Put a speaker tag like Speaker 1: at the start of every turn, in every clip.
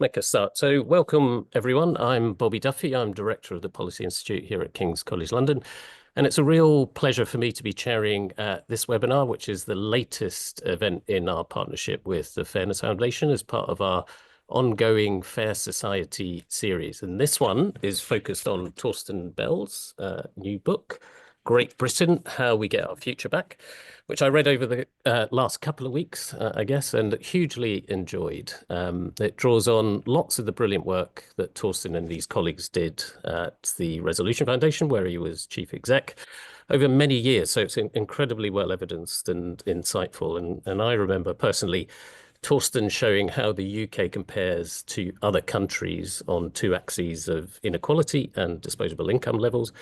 Speaker 1: make a start. So welcome, everyone. I'm Bobby Duffy. I'm Director of the Policy Institute here at King's College London. And it's a real pleasure for me to be chairing this webinar, which is the latest event in our partnership with the Fairness Foundation as part of our ongoing Fair Society series. And this one is focused on Torsten Bell's new book, Great Britain, How We Get Our Future Back, which I read over the last couple of weeks, I guess, and hugely enjoyed. It draws on lots of the brilliant work that Torsten and his colleagues did at the Resolution Foundation, where he was chief exec, over many years. So it's incredibly well evidenced and insightful. And I remember personally Torsten showing how the UK compares to other countries on two axes of inequality and disposable income levels.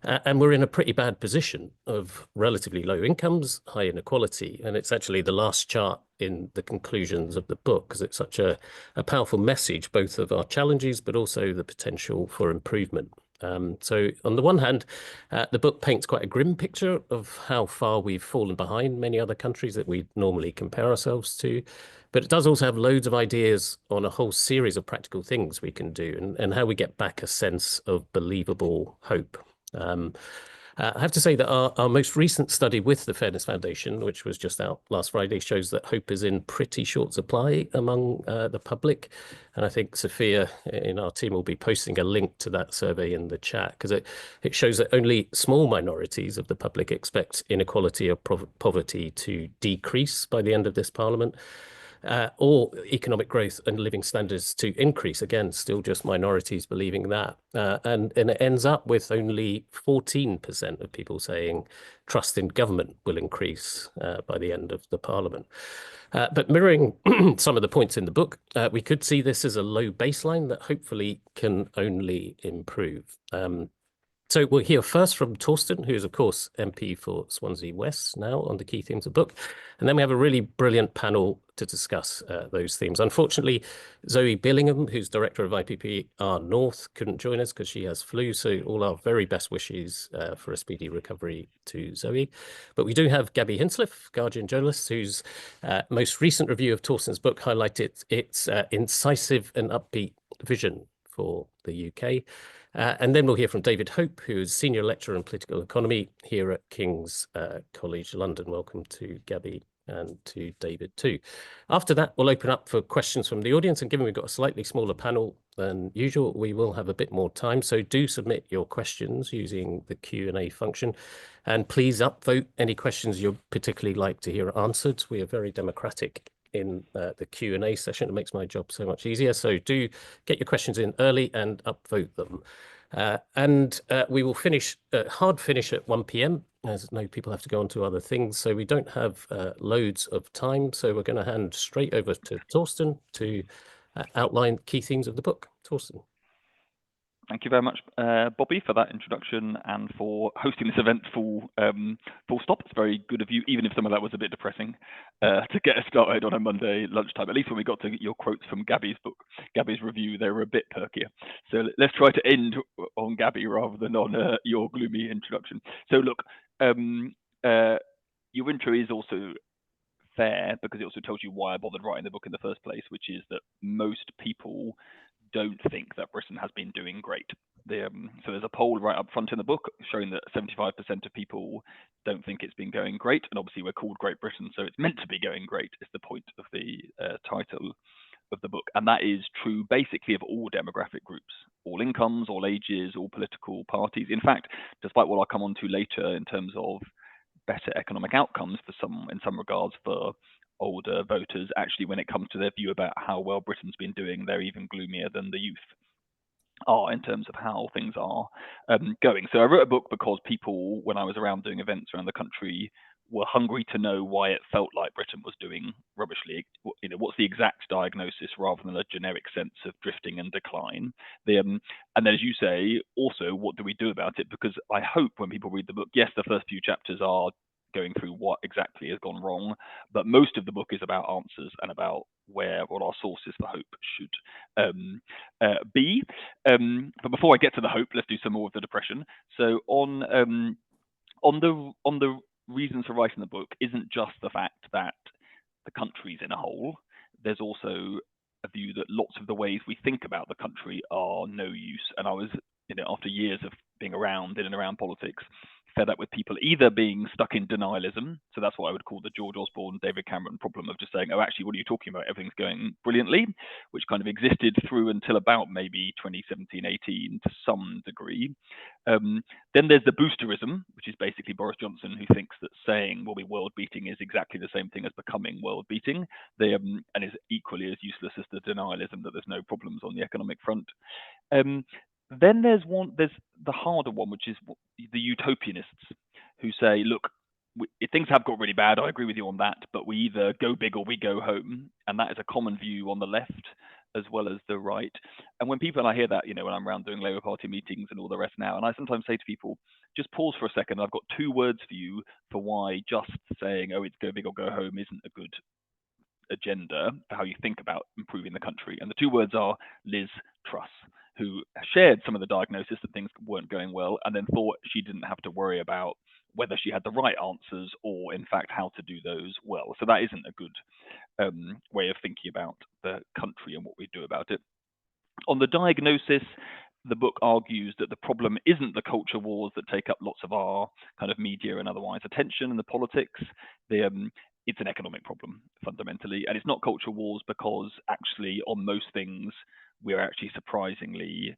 Speaker 1: And we're in a pretty bad position of relatively low incomes, high inequality. And it's actually the last chart in the conclusions of the book, because it's such a powerful message, both of our challenges, but also the potential for improvement. So on the one hand, the book paints quite a grim picture of how far we've fallen behind many other countries that we normally compare ourselves to. But it does also have loads of ideas on a whole series of practical things we can do and how we get back a sense of believable hope. I have to say that our most recent study with the Fairness Foundation, which was just out last Friday, shows that hope is in pretty short supply among the public. And I think Sophia in our team will be posting a link to that survey in the chat, because it shows that only small minorities of the public expect inequality or poverty to decrease by the end of this Parliament. Or economic growth and living standards to increase. Again, still just minorities believing that. And it ends up with only 14% of people saying trust in government will increase by the end of the Parliament. But mirroring some of the points in the book, we could see this as a low baseline that hopefully can only improve. So we'll hear first from Torsten, who is, of course, MP for Swansea West now on the key themes of the book. And then we have a really brilliant panel to discuss those themes. Unfortunately, Zoe Billingham, who's director of IPPR North, couldn't join us because she has flu. So all our very best wishes for a speedy recovery to Zoe. But we do have Gaby Hinsliff, Guardian journalist, whose most recent review of Torsten's book highlighted its incisive and upbeat vision for the UK. And then we'll hear from David Hope, who is Senior Lecturer in Political Economy here at King's College London. Welcome to Gaby and to David too. After that, we'll open up for questions from the audience, and given we've got a slightly smaller panel than usual, we will have a bit more time. So do submit your questions using the Q&A function, and please upvote any questions you'd particularly like to hear answered. We are very democratic in the Q&A session. It makes my job so much easier. So do get your questions in early and upvote them. And we will finish, hard finish at 1 p.m. as no people have to go on to other things. So we don't have loads of time. So we're going to hand straight over to Torsten to outline key themes of the book. Torsten.
Speaker 2: Thank you very much, Bobby, for that introduction and for hosting this event full stop. It's very good of you, even if some of that was a bit depressing, to get us started on a Monday lunchtime. At least when we got to your quotes from Gaby's book, Gaby's review, they were a bit perkier. So let's try to end on Gaby rather than on your gloomy introduction. So look, your intro is also fair because it also tells you why I bothered writing the book in the first place, which is that most people don't think that Britain has been doing great. So there's a poll right up front in the book showing that 75% of people don't think it's been going great. And obviously we're called Great Britain, so it's meant to be going great is the point of the title of the book. And that is true basically of all demographic groups, all incomes, all ages, all political parties. In fact, despite what I'll come on to later in terms of better economic outcomes in some regards for older voters, actually when it comes to their view about how well Britain's been doing, they're even gloomier than the youth are in terms of how things are going. So I wrote a book because people, when I was around doing events around the country, were hungry to know why it felt like Britain was doing rubbishly. You know, what's the exact diagnosis rather than a generic sense of drifting and decline. And then, as you say, also, what do we do about it? Because I hope when people read the book, yes, the first few chapters are going through what exactly has gone wrong, but most of the book is about answers and about what our sources for hope should be. But before I get to the hope, let's do some more of the depression. So on the reasons for writing the book isn't just the fact that the country's in a hole. There's also a view that lots of the ways we think about the country are no use. And I was, after years of being around, in and around politics, fed up with people either being stuck in denialism, so that's what I would call the George Osborne, David Cameron problem of just saying, oh, actually, what are you talking about? Everything's going brilliantly, which kind of existed through until about maybe 2017, 18 to some degree. Then there's the boosterism, which is basically Boris Johnson, who thinks that saying we'll be world beating is exactly the same thing as becoming world beating, and is equally as useless as the denialism that there's no problems on the economic front. Then there's the harder one, which is the utopianists, who say, look, if things have got really bad, I agree with you on that, but we either go big or we go home. And that is a common view on the left as well as the right. And when I hear that, when I'm around doing Labour Party meetings and all the rest now, and I sometimes say to people, just pause for a second. I've got 2 words for you for why just saying, oh, it's go big or go home isn't a good agenda for how you think about improving the country. And the 2 words are Liz Truss, who shared some of the diagnosis that things weren't going well, and then thought she didn't have to worry about whether she had the right answers or, in fact, how to do those well. So that isn't a good way of thinking about the country and what we do about it. On the diagnosis, the book argues that the problem isn't the culture wars that take up lots of our kind of media and otherwise attention and the politics. It's an economic problem fundamentally, and it's not culture wars because actually on most things we're actually surprisingly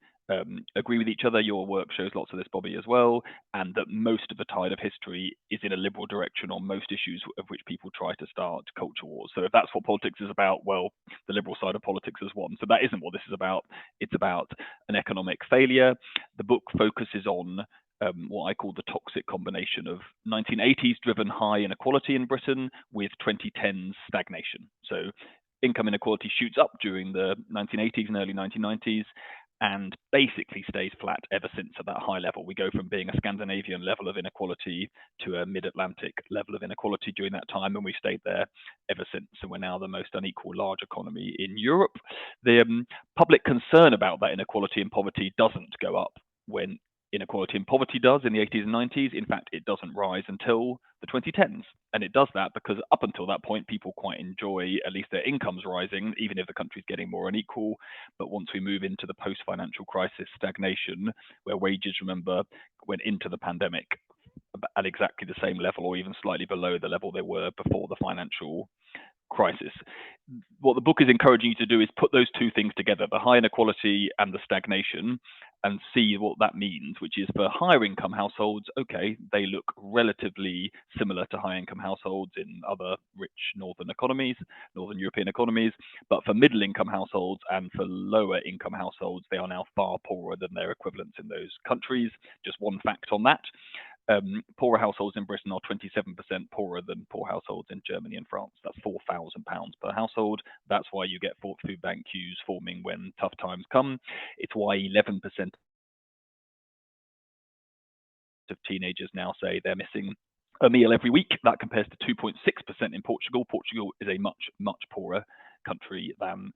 Speaker 2: agree with each other. Your work shows lots of this, Bobby, as well, and that most of the tide of history is in a liberal direction on most issues of which people try to start culture wars. So if that's what politics is about, well, the liberal side of politics has won. So that isn't what this is about. It's about an economic failure. The book focuses on what I call the toxic combination of 1980s driven high inequality in Britain with 2010s stagnation. So income inequality shoots up during the 1980s and early 1990s and basically stays flat ever since at that high level. We go from being a Scandinavian level of inequality to a mid-Atlantic level of inequality during that time, and we've stayed there ever since. And we're now the most unequal large economy in Europe. The public concern about that inequality and poverty doesn't go up when inequality and poverty does in the 80s and 90s. In fact, it doesn't rise until the 2010s. And it does that because up until that point, people quite enjoy at least their incomes rising, even if the country's getting more unequal. But once we move into the post-financial crisis stagnation, where wages, remember, went into the pandemic at exactly the same level or even slightly below the level they were before the financial crisis. What the book is encouraging you to do is put those 2 things together, the high inequality and the stagnation, and see what that means, which is for higher income households, okay, they look relatively similar to high income households in other rich northern European economies, but for middle income households and for lower income households, they are now far poorer than their equivalents in those countries. Just one fact on that. Poorer households in Britain are 27% poorer than poor households in Germany and France. That's £4,000 per household. That's why you get food bank queues forming when tough times come. It's why 11% of teenagers now say they're missing a meal every week. That compares to 2.6% in Portugal. Portugal is a much, much poorer country than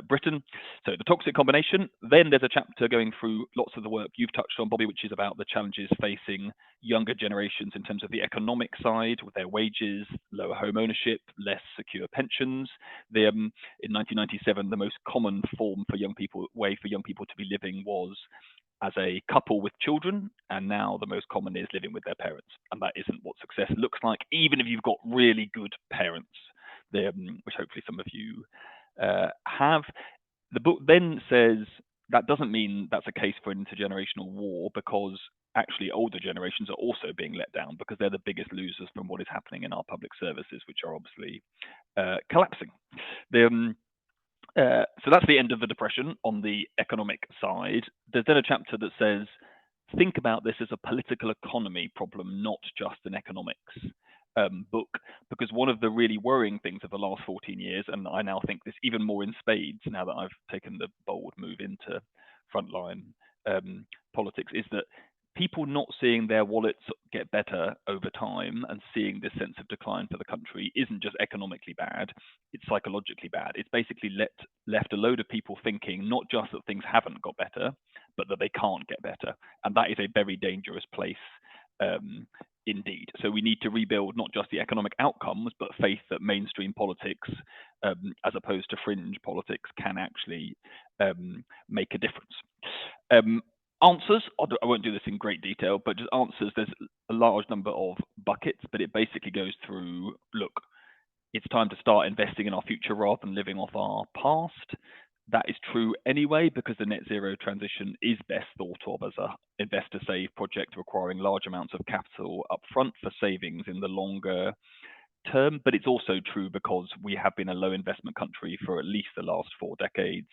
Speaker 2: Britain. So the toxic combination. Then there's a chapter going through lots of the work you've touched on, Bobby, which is about the challenges facing younger generations in terms of the economic side with their wages, lower home ownership, less secure pensions. In 1997, the most common way for young people to be living was as a couple with children, and now the most common is living with their parents. And that isn't what success looks like, even if you've got really good parents, which hopefully some of you have. The book then says that doesn't mean that's a case for an intergenerational war, because actually older generations are also being let down because they're the biggest losers from what is happening in our public services, which are obviously collapsing. So that's the end of the depression on the economic side. There's then a chapter that says, think about this as a political economy problem, not just an economics book, because one of the really worrying things of the last 14 years, and I now think this even more in spades now that I've taken the bold move into frontline politics, is that people not seeing their wallets get better over time and seeing this sense of decline for the country isn't just economically bad, it's psychologically bad. It's basically left a load of people thinking not just that things haven't got better, but that they can't get better. And that is a very dangerous place Indeed. So we need to rebuild not just the economic outcomes, but faith that mainstream politics, as opposed to fringe politics, can actually make a difference. Answers, I won't do this in great detail, but just answers, there's a large number of buckets, but it basically goes through, look, it's time to start investing in our future rather than living off our past. That is true anyway, because the net zero transition is best thought of as a investor save project requiring large amounts of capital upfront for savings in the longer term. But it's also true because we have been a low investment country for at least the last 4 decades.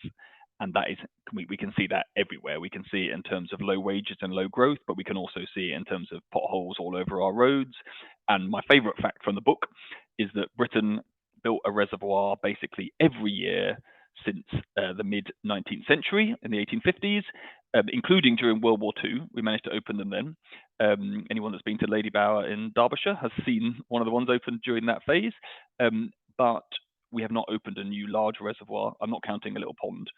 Speaker 2: And that is, we can see that everywhere. We can see it in terms of low wages and low growth, but we can also see it in terms of potholes all over our roads. And my favorite fact from the book is that Britain built a reservoir basically every year since the mid-19th century, in the 1850s, including during World War II. We managed to open them then. Anyone that's been to Lady Bower in Derbyshire has seen one of the ones opened during that phase. But we have not opened a new large reservoir. I'm not counting a little pond.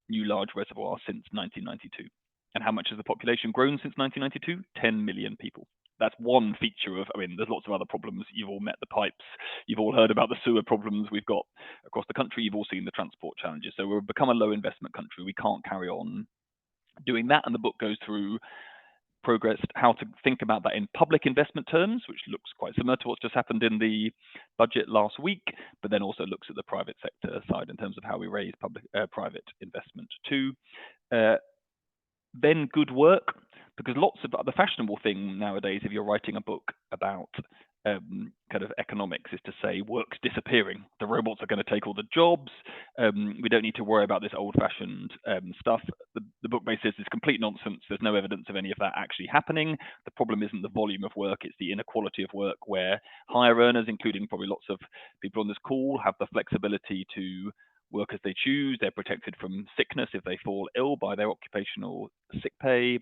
Speaker 2: New large reservoir since 1992. And how much has the population grown since 1992? 10 million people. That's one feature of, I mean, there's lots of other problems. You've all met the pipes. You've all heard about the sewer problems we've got across the country. You've all seen the transport challenges. So we've become a low investment country. We can't carry on doing that. And the book goes through progress, how to think about that in public investment terms, which looks quite similar to what's just happened in the budget last week, but then also looks at the private sector side in terms of how we raise private investment too. Then good work, because lots of the fashionable thing nowadays, if you're writing a book about kind of economics, is to say work's disappearing. The robots are going to take all the jobs. We don't need to worry about this old-fashioned stuff. The book basically says it's complete nonsense. There's no evidence of any of that actually happening. The problem isn't the volume of work, it's the inequality of work, where higher earners, including probably lots of people on this call, have the flexibility to work as they choose. They're protected from sickness if they fall ill by their occupational sick pay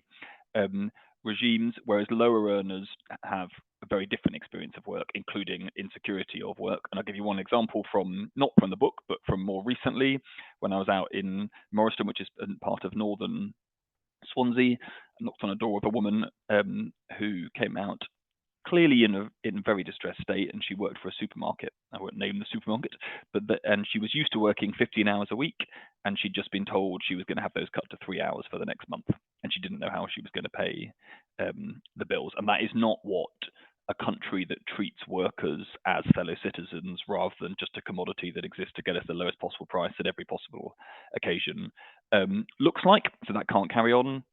Speaker 2: regimes, whereas lower earners have a very different experience of work, including insecurity of work. And I'll give you one example from, not from the book, but from more recently, when I was out in Morriston, which is part of northern Swansea. I knocked on a door of a woman who came out clearly in a very distressed state, and she worked for a supermarket. I won't name the supermarket, but and she was used to working 15 hours a week, and she'd just been told she was going to have those cut to 3 hours for the next month, and she didn't know how she was going to pay the bills. And that is not what a country that treats workers as fellow citizens rather than just a commodity that exists to get us the lowest possible price at every possible occasion looks like. So that can't carry on.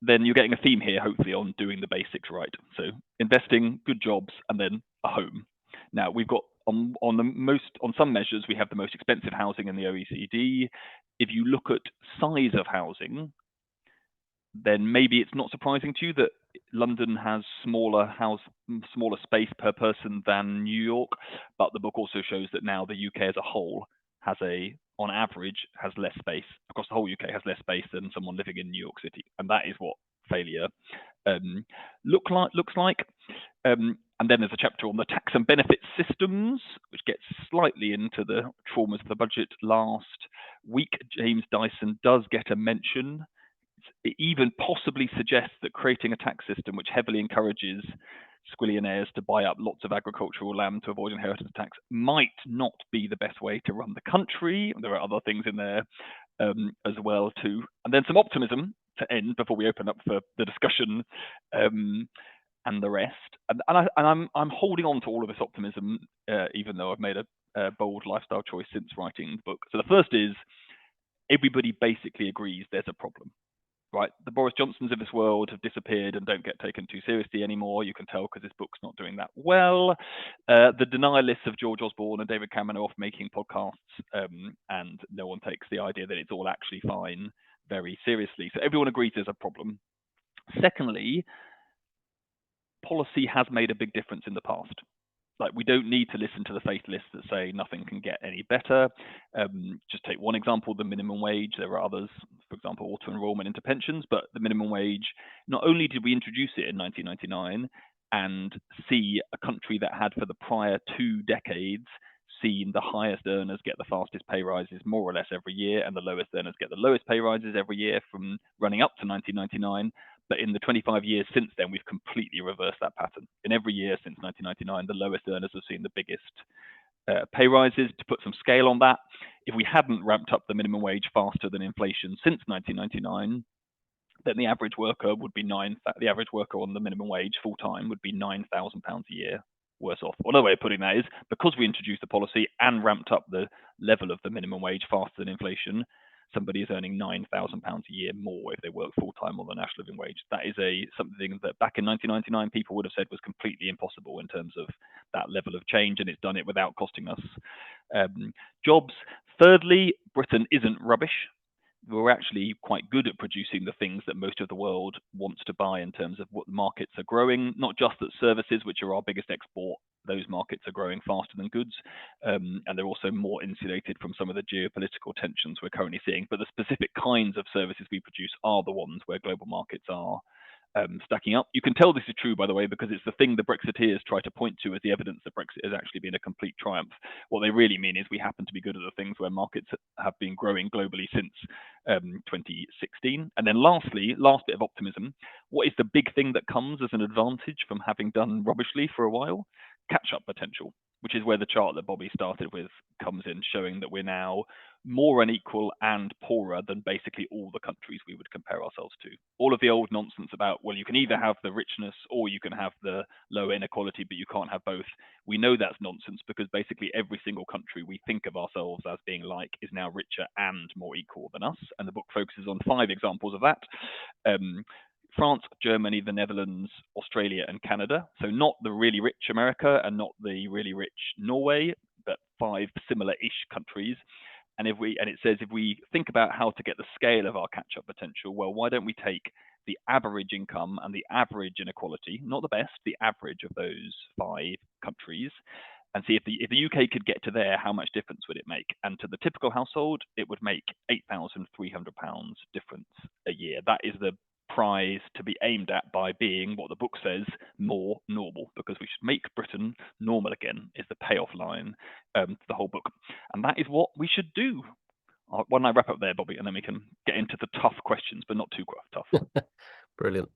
Speaker 2: Then you're getting a theme here, hopefully, on doing the basics right. So investing, good jobs, and then a home. Now we've got on some measures we have the most expensive housing in the OECD. If you look at size of housing, then maybe it's not surprising to you that London has smaller space per person than New York. But the book also shows that now the UK as a whole has on average, has less space across the whole UK, has less space than someone living in New York City, and that is what failure looks like. And then there's a chapter on the tax and benefit systems, which gets slightly into the traumas of the budget last week. James Dyson does get a mention. It even possibly suggests that creating a tax system which heavily encourages squillionaires to buy up lots of agricultural land to avoid inheritance tax might not be the best way to run the country. There are other things in there as well too. And then some optimism to end before we open up for the discussion and the rest. And I'm holding on to all of this optimism, even though I've made a bold lifestyle choice since writing the book. So the first is everybody basically agrees there's a problem. Right, the Boris Johnsons of this world have disappeared and don't get taken too seriously anymore. You can tell because this book's not doing that well. The denialists of George Osborne and David Cameron are off making podcasts, and no one takes the idea that it's all actually fine very seriously. So everyone agrees there's a problem. Secondly, policy has made a big difference in the past. Like, we don't need to listen to the fatalists that say nothing can get any better. Just take one example, the minimum wage. There are others, for example, auto-enrollment into pensions, but the minimum wage, not only did we introduce it in 1999 and see a country that had for the prior 2 decades seen the highest earners get the fastest pay rises more or less every year, and the lowest earners get the lowest pay rises every year from running up to 1999, But in the 25 years since then, we've completely reversed that pattern. In every year since 1999, the lowest earners have seen the biggest pay rises. To put some scale on that, if we hadn't ramped up the minimum wage faster than inflation since 1999, then the average worker would be the average worker on the minimum wage full time would be £9,000 a year worse off. Another way of putting that is, because we introduced the policy and ramped up the level of the minimum wage faster than inflation, somebody is earning £9,000 a year more if they work full time on the national living wage. That is something that back in 1999 people would have said was completely impossible in terms of that level of change, and it's done it without costing us jobs. Thirdly, Britain isn't rubbish. We're actually quite good at producing the things that most of the world wants to buy in terms of what the markets are growing, not just that services, which are our biggest export, those markets are growing faster than goods, and they're also more insulated from some of the geopolitical tensions we're currently seeing. But the specific kinds of services we produce are the ones where global markets are stacking up. You can tell this is true, by the way, because it's the thing the Brexiteers try to point to as the evidence that Brexit has actually been a complete triumph. What they really mean is we happen to be good at the things where markets have been growing globally since 2016. And then lastly, last bit of optimism, what is the big thing that comes as an advantage from having done rubbishly for a while? Catch-up potential, which is where the chart that Bobby started with comes in, showing that we're now more unequal and poorer than basically all the countries we would compare ourselves to. All of the old nonsense about, well, you can either have the richness or you can have the low inequality, but you can't have both. We know that's nonsense because basically every single country we think of ourselves as being like is now richer and more equal than us. And the book focuses on 5 examples of that. France, Germany, the Netherlands, Australia, and Canada. So not the really rich America and not the really rich Norway, but 5 similar-ish countries. And it says if we think about how to get the scale of our catch-up potential, well, why don't we take the average income and the average inequality, not the best, the average of those 5 countries, and see if the UK could get to there, how much difference would it make? And to the typical household, it would make £8,300 difference a year. That is the prize to be aimed at by being what the book says, more normal, because we should make Britain normal again is the payoff line to the whole book. And that is what we should do. Why don't I wrap up there, Bobby, and then we can get into the tough questions, but not too tough.
Speaker 1: Brilliant.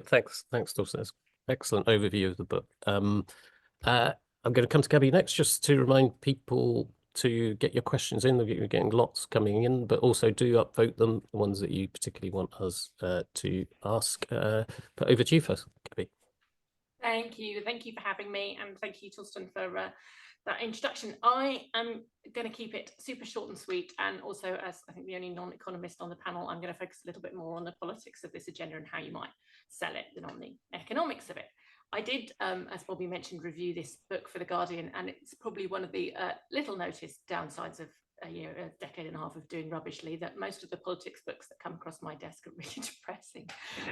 Speaker 1: Thanks, Torsten. Excellent overview of the book. I'm going to come to Gaby next, just to remind people to get your questions in. You're getting lots coming in, but also do upvote them, the ones that you particularly want us to ask. But over to you first, Gaby.
Speaker 3: Thank you for having me, and thank you, Torsten, for that introduction. I am going to keep it super short and sweet, and also, as I think the only non-economist on the panel, I'm going to focus a little bit more on the politics of this agenda and how you might sell it than on the economics of it. I did, as Bobby mentioned, review this book for The Guardian, and it's probably one of the little noticed downsides of a decade and a half of doing rubbishly, that most of the politics books that come across my desk are really depressing.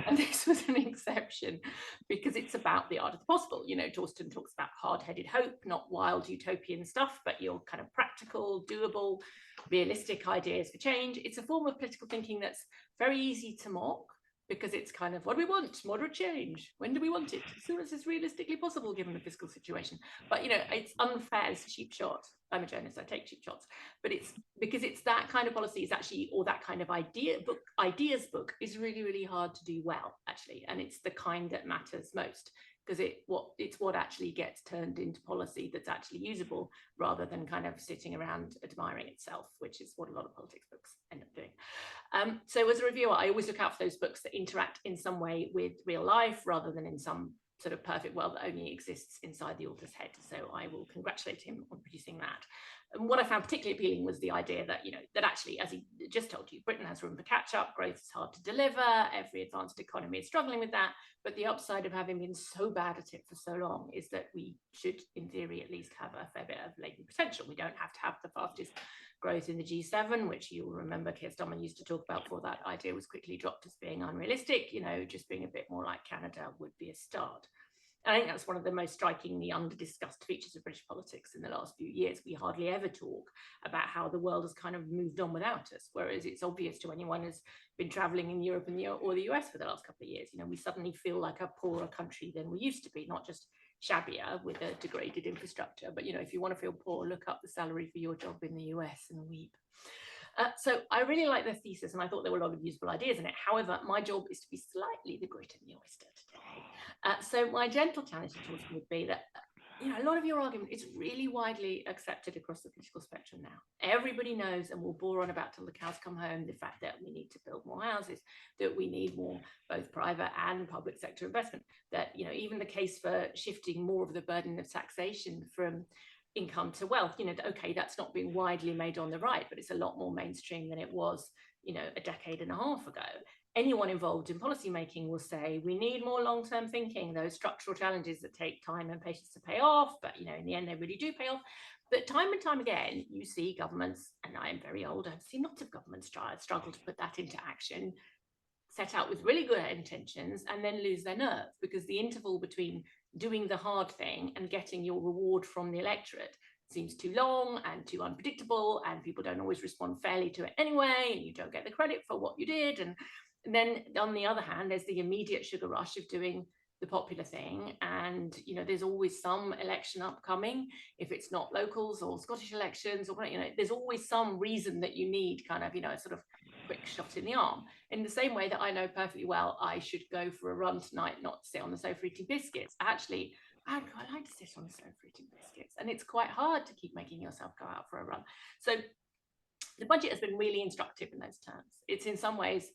Speaker 3: And this was an exception because it's about the art of the possible. You know, Torsten talks about hard-headed hope, not wild utopian stuff, but your kind of practical, doable, realistic ideas for change. It's a form of political thinking that's very easy to mock, because it's kind of, what do we want? Moderate change. When do we want it? As soon as it's realistically possible, given the fiscal situation. But, you know, it's unfair. It's a cheap shot. I'm a journalist. I take cheap shots. But it's because it's that kind of policy is actually, or that kind of ideas book is really, really hard to do well, actually. And it's the kind that matters most, because it's what actually gets turned into policy that's actually usable, rather than kind of sitting around admiring itself, which is what a lot of politics books end up doing. So as a reviewer, I always look out for those books that interact in some way with real life, rather than in some sort of perfect world that only exists inside the author's head. So I will congratulate him on producing that. And what I found particularly appealing was the idea that, you know, that actually, as he just told you, Britain has room for catch-up, growth is hard to deliver, every advanced economy is struggling with that. But the upside of having been so bad at it for so long is that we should, in theory, at least have a fair bit of latent potential. We don't have to have the fastest growth in the G7, which you'll remember Keir Starmer used to talk about before that idea was quickly dropped as being unrealistic. You know, just being a bit more like Canada would be a start. And I think that's one of the most strikingly under-discussed features of British politics in the last few years. We hardly ever talk about how the world has kind of moved on without us, whereas it's obvious to anyone who's been traveling in Europe and or the US for the last couple of years. You know, we suddenly feel like a poorer country than we used to be, not just shabbier with a degraded infrastructure, but, you know, if you want to feel poor, look up the salary for your job in the US and weep. So I really like the thesis, and I thought there were a lot of useful ideas in it. However, my job is to be slightly the grit in the oyster today. So my gentle challenge to Torsten would be that, a lot of your argument is really widely accepted across the political spectrum now. Everybody knows, and will bore on about till the cows come home, the fact that we need to build more houses, that we need more both private and public sector investment, that, even the case for shifting more of the burden of taxation from income to wealth, okay, that's not being widely made on the right, but it's a lot more mainstream than it was, a decade and a half ago. Anyone involved in policy making will say we need more long-term thinking, those structural challenges that take time and patience to pay off, but in the end they really do pay off. But time and time again you see governments, and I am very old, I've seen lots of governments struggle to put that into action, set out with really good intentions and then lose their nerve, because the interval between doing the hard thing and getting your reward from the electorate seems too long and too unpredictable, and people don't always respond fairly to it anyway, and you don't get the credit for what you did. And then on the other hand, there's the immediate sugar rush of doing the popular thing, and there's always some election upcoming, if it's not locals or Scottish elections, or there's always some reason that you need kind of a sort of quick shot in the arm. In the same way that I know perfectly well I should go for a run tonight, not sit on the sofa eating biscuits. Actually, I quite like to sit on the sofa eating biscuits, and it's quite hard to keep making yourself go out for a run. So the budget has been really instructive in those terms. It's in some ways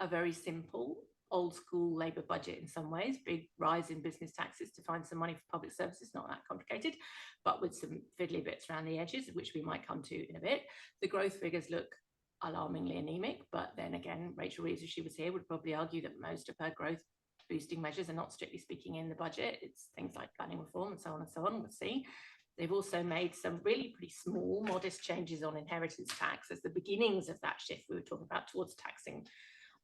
Speaker 3: a very simple old school Labour budget, in some ways, big rise in business taxes to find some money for public services, not that complicated, but with some fiddly bits around the edges, which we might come to in a bit. The growth figures look alarmingly anemic, but then again, Rachel Reeves, if she was here, would probably argue that most of her growth boosting measures are not strictly speaking in the budget. It's things like planning reform and so on and so on. We'll see. They've also made some really pretty small, modest changes on inheritance tax as the beginnings of that shift we were talking about towards taxing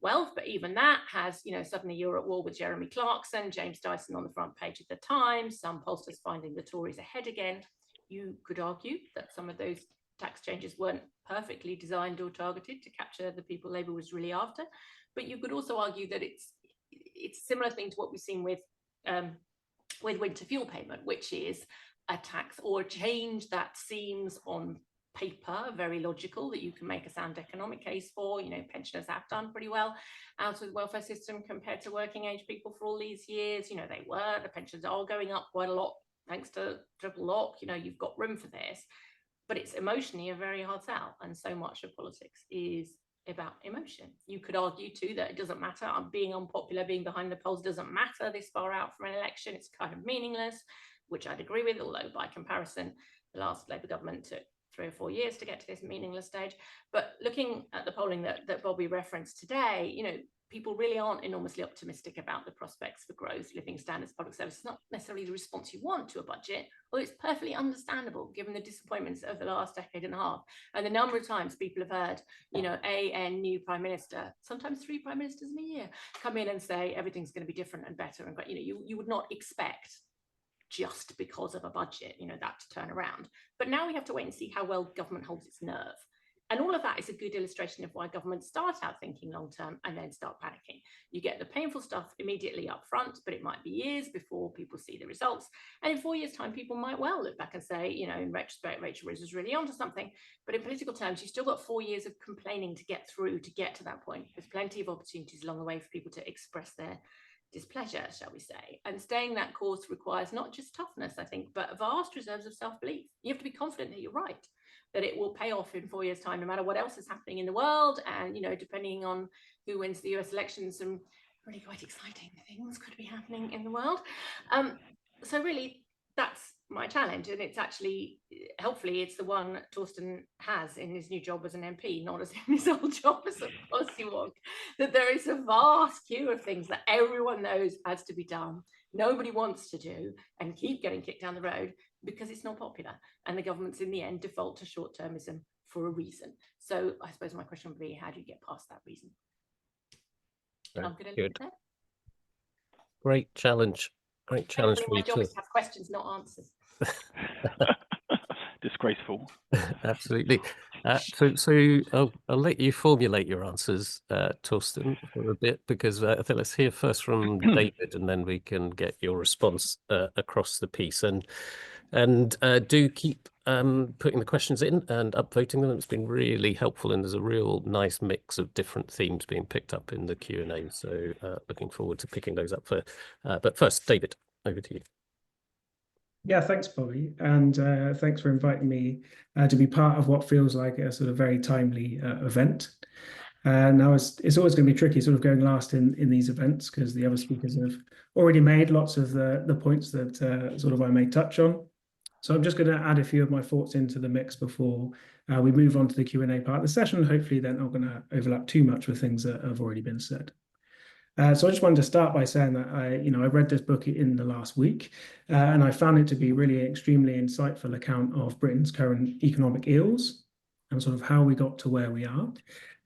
Speaker 3: wealth. But even that has, suddenly you're at war with Jeremy Clarkson, James Dyson on the front page of the Times, some pollsters finding the Tories ahead again. You could argue that some of those tax changes weren't perfectly designed or targeted to capture the people Labour was really after. But you could also argue that it's a similar thing to what we've seen with winter fuel payment, which is a tax or a change that seems on paper very logical, that you can make a sound economic case for. Pensioners have done pretty well out of the welfare system compared to working age people for all these years. The pensions are going up quite a lot thanks to triple lock. You've got room for this, but it's emotionally a very hard sell, and so much of politics is about emotion. You could argue too that it doesn't matter, being unpopular, being behind the polls doesn't matter this far out from an election, it's kind of meaningless, which I'd agree with, although by comparison the last Labour government took 3 or 4 years to get to this meaningless stage. But looking at the polling that Bobby referenced today, people really aren't enormously optimistic about the prospects for growth, living standards, public services. Not necessarily the response you want to a budget, although it's perfectly understandable given the disappointments of the last decade and a half and the number of times people have heard, a new prime minister, sometimes 3 prime ministers in a year, come in and say everything's going to be different and better and great. You would not expect, just because of a budget, that to turn around. But now we have to wait and see how well government holds its nerve. And all of that is a good illustration of why governments start out thinking long term and then start panicking. You get the painful stuff immediately up front, but it might be years before people see the results. And in 4 years' time, people might well look back and say, in retrospect, Rachel Reeves was really onto something. But in political terms, you've still got 4 years of complaining to get through to get to that point. There's plenty of opportunities along the way for people to express their displeasure, shall we say. And staying that course requires not just toughness, I think, but vast reserves of self-belief. You have to be confident that you're right, that it will pay off in 4 years' time, no matter what else is happening in the world. And, depending on who wins the US election, some really quite exciting things could be happening in the world. So really, that's my challenge. And it's actually, hopefully, it's the one Torsten has in his new job as an MP, not as in his old job as a policy wonk, that there is a vast queue of things that everyone knows has to be done, nobody wants to do, and keep getting kicked down the road because it's not popular. And the governments in the end default to short-termism for a reason. So I suppose my question would be, how do you get past that reason? And I'm going to leave it there.
Speaker 1: Great challenge. Great challenge for
Speaker 3: my
Speaker 1: you
Speaker 3: job
Speaker 1: too.
Speaker 3: is to have questions, not answers.
Speaker 2: Disgraceful.
Speaker 1: Absolutely. So I'll let you formulate your answers, Torsten, for a bit, because I think let's hear first from David, and then we can get your response across the piece. And do keep putting the questions in and upvoting them. It's been really helpful, and there's a real nice mix of different themes being picked up in the Q&A. So looking forward to picking those up. But first, David, over to you.
Speaker 4: Yeah, thanks, Bobby, and thanks for inviting me to be part of what feels like a sort of very timely event. Now, it's always going to be tricky sort of going last in these events, because the other speakers have already made lots of the points that sort of I may touch on. So I'm just going to add a few of my thoughts into the mix before we move on to the Q&A part of the session. Hopefully, they're not going to overlap too much with things that have already been said. So I just wanted to start by saying that I read this book in the last week, and I found it to be really an extremely insightful account of Britain's current economic ills and sort of how we got to where we are.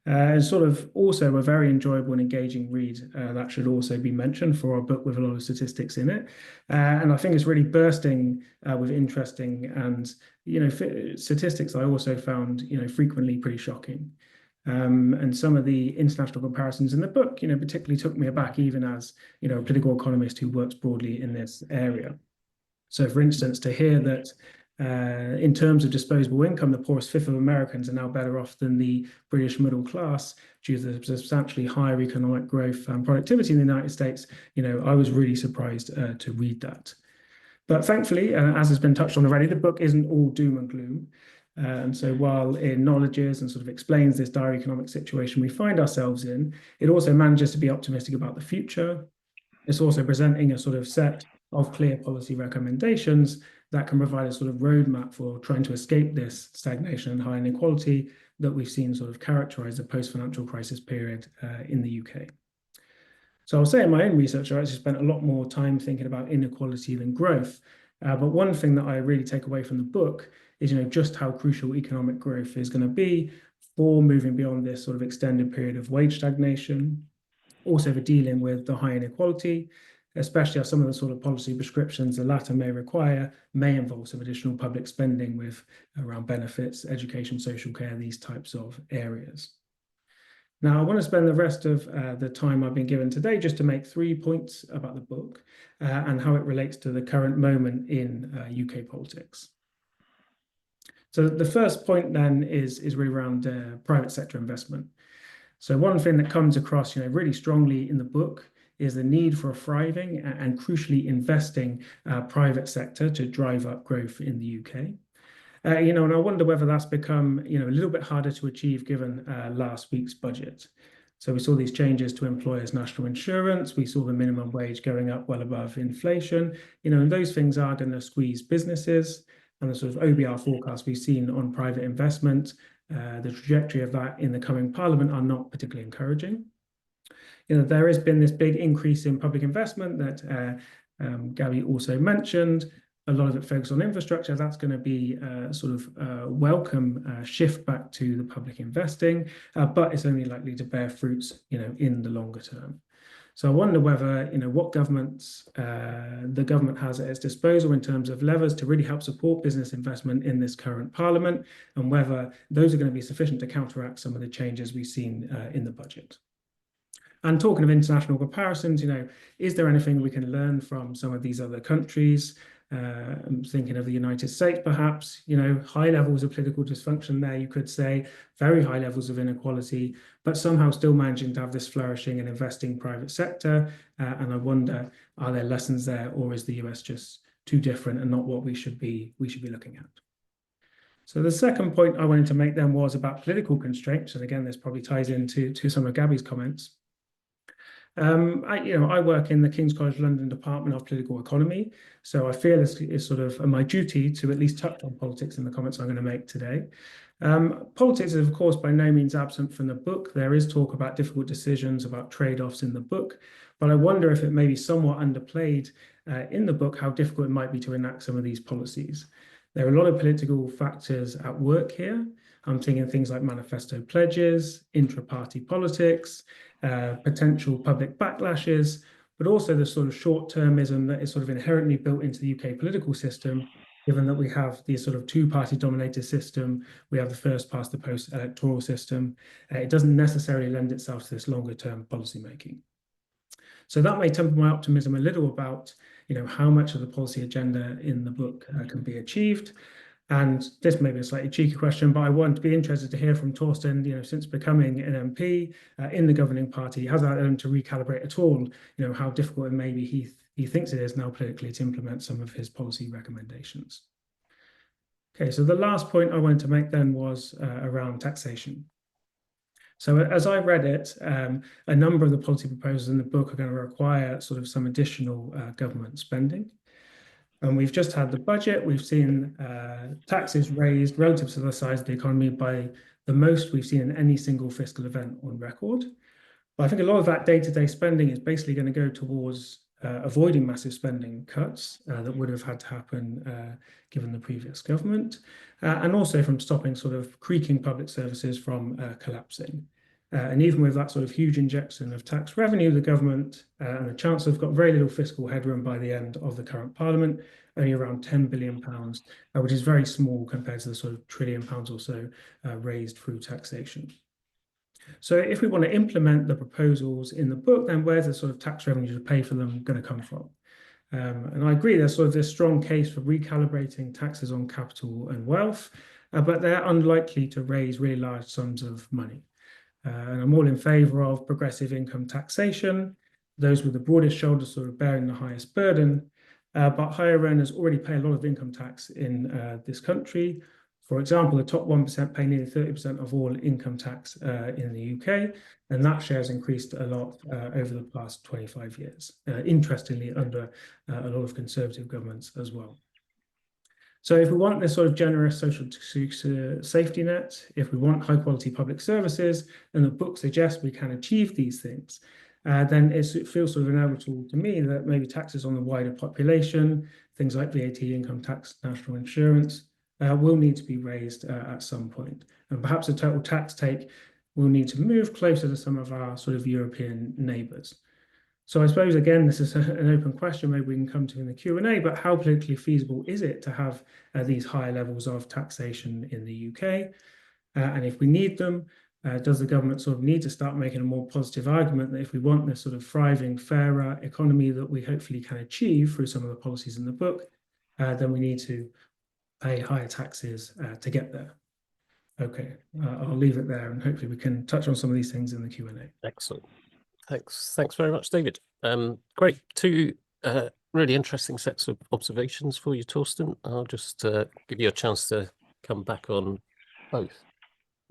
Speaker 4: And sort of also a very enjoyable and engaging read that should also be mentioned for a book with a lot of statistics in it. And I think it's really bursting with interesting and, statistics I also found, frequently pretty shocking. And some of the international comparisons in the book, particularly took me aback, even as, a political economist who works broadly in this area. So, for instance, to hear that in terms of disposable income, the poorest fifth of Americans are now better off than the British middle class due to the substantially higher economic growth and productivity in the United States, I was really surprised to read that. But thankfully, as has been touched on already, the book isn't all doom and gloom. And so while it acknowledges and sort of explains this dire economic situation we find ourselves in, it also manages to be optimistic about the future. It's also presenting a sort of set of clear policy recommendations that can provide a sort of roadmap for trying to escape this stagnation and high inequality that we've seen sort of characterize the post-financial crisis period in the UK. So I'll say in my own research, I actually spent a lot more time thinking about inequality than growth. But one thing that I really take away from the book is, just how crucial economic growth is going to be for moving beyond this sort of extended period of wage stagnation, also for dealing with the high inequality, especially as some of the sort of policy prescriptions the latter may require may involve some additional public spending with around benefits, education, social care, these types of areas. Now, I want to spend the rest of the time I've been given today just to make 3 points about the book and how it relates to the current moment in UK politics. So the first point then is really around private sector investment. So one thing that comes across, really strongly in the book is the need for a thriving and crucially investing private sector to drive up growth in the UK. And I wonder whether that's become, a little bit harder to achieve given last week's budget. So we saw these changes to employers' national insurance. We saw the minimum wage going up well above inflation. And those things are going to squeeze businesses. And the sort of OBR forecast we've seen on private investment, the trajectory of that in the coming Parliament are not particularly encouraging. There has been this big increase in public investment that Gaby also mentioned. A lot of it focused on infrastructure. That's going to be a sort of welcome shift back to the public investing, but it's only likely to bear fruits, in the longer term. So I wonder whether, what the government has at its disposal in terms of levers to really help support business investment in this current Parliament, and whether those are going to be sufficient to counteract some of the changes we've seen in the budget. And talking of international comparisons, is there anything we can learn from some of these other countries? I'm thinking of the United States, perhaps, high levels of political dysfunction there, you could say, very high levels of inequality, but somehow still managing to have this flourishing and investing private sector. And I wonder, are there lessons there, or is the US just too different and not what we should be looking at? So the second point I wanted to make then was about political constraints. And again, this probably ties into some of Gaby's comments. I work in the King's College London Department of Political Economy, so I feel this is sort of my duty to at least touch on politics in the comments I'm going to make today. Politics is, of course, by no means absent from the book. There is talk about difficult decisions, about trade-offs in the book, but I wonder if it may be somewhat underplayed in the book how difficult it might be to enact some of these policies. There are a lot of political factors at work here. I'm thinking things like manifesto pledges, intra-party politics, potential public backlashes, but also the sort of short-termism that is sort of inherently built into the UK political system, given that we have the sort of two-party dominated system, we have the first past the post electoral system. It doesn't necessarily lend itself to this longer-term policymaking. So that may temper my optimism a little about, how much of the policy agenda in the book can be achieved. And this may be a slightly cheeky question, but I want to be interested to hear from Torsten, since becoming an MP in the governing party, has that allowed him to recalibrate at all, how difficult it may be he thinks it is now politically to implement some of his policy recommendations. Okay, so the last point I wanted to make then was around taxation. So as I read it, a number of the policy proposals in the book are going to require sort of some additional government spending. And we've just had the budget. We've seen taxes raised relative to the size of the economy by the most we've seen in any single fiscal event on record. But I think a lot of that day-to-day spending is basically going to go towards avoiding massive spending cuts that would have had to happen given the previous government, and also from stopping sort of creaking public services from collapsing. And even with that sort of huge injection of tax revenue, the government and the Chancellor have got very little fiscal headroom by the end of the current Parliament, only around £10 billion, which is very small compared to the sort of £1 trillion or so raised through taxation. So if we want to implement the proposals in the book, then where's the sort of tax revenue to pay for them going to come from? And I agree there's sort of this strong case for recalibrating taxes on capital and wealth, but they're unlikely to raise really large sums of money. And I'm all in favour of progressive income taxation, those with the broadest shoulders sort of bearing the highest burden, but higher earners already pay a lot of income tax in this country. For example, the top 1% pay nearly 30% of all income tax in the UK, and that share has increased a lot over the past 25 years, interestingly under a lot of Conservative governments as well. So if we want this sort of generous social safety net, if we want high quality public services, and the book suggests we can achieve these things, then it feels sort of inevitable to me that maybe taxes on the wider population, things like VAT, income tax, national insurance, will need to be raised at some point. And perhaps a total tax take will need to move closer to some of our sort of European neighbours. So I suppose, again, this is an open question, maybe we can come to in the Q&A, but how politically feasible is it to have these higher levels of taxation in the UK? And if we need them, does the government sort of need to start making a more positive argument that if we want this sort of thriving, fairer economy that we hopefully can achieve through some of the policies in the book, then we need to pay higher taxes to get there? Okay, I'll leave it there, and hopefully we can touch on some of these things in the Q&A.
Speaker 1: Excellent. Thanks very much, David. Great. Two really interesting sets of observations for you, Torsten. I'll just give you a chance to come back on both.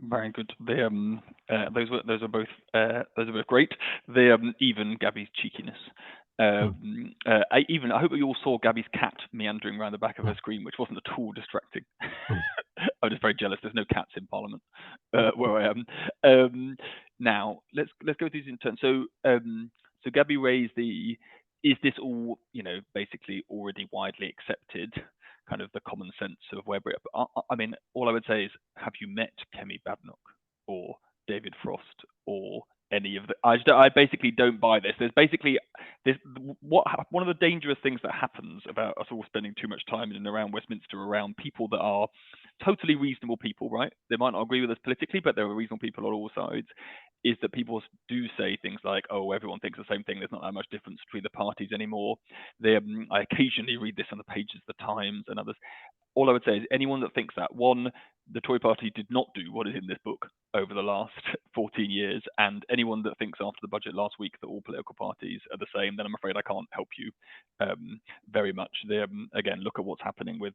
Speaker 2: Very good. Those are both great. Even Gaby's cheekiness. I hope you all saw Gaby's cat meandering around the back of her screen, which wasn't at all distracting. I'm just very jealous. There's no cats in Parliament where I am. Now let's go through these in turn. So Gaby raised is this all basically already widely accepted, kind of the common sense of where we're. I mean, all I would say is, have you met Kemi Badenoch or David Frost or any of the? I basically don't buy this. There's basically one of the dangerous things that happens about us all spending too much time in and around Westminster, around people that are totally reasonable people, right? They might not agree with us politically, but they're reasonable people on all sides. Is that people do say things like, "Oh, everyone thinks the same thing. There's not that much difference between the parties anymore." I occasionally read this on the pages of the Times and others. All I would say is anyone that thinks that, one, the Tory party did not do what is in this book over the last 14 years, and anyone that thinks after the budget last week that all political parties are the same, then I'm afraid I can't help you very much. Again, look at what's happening with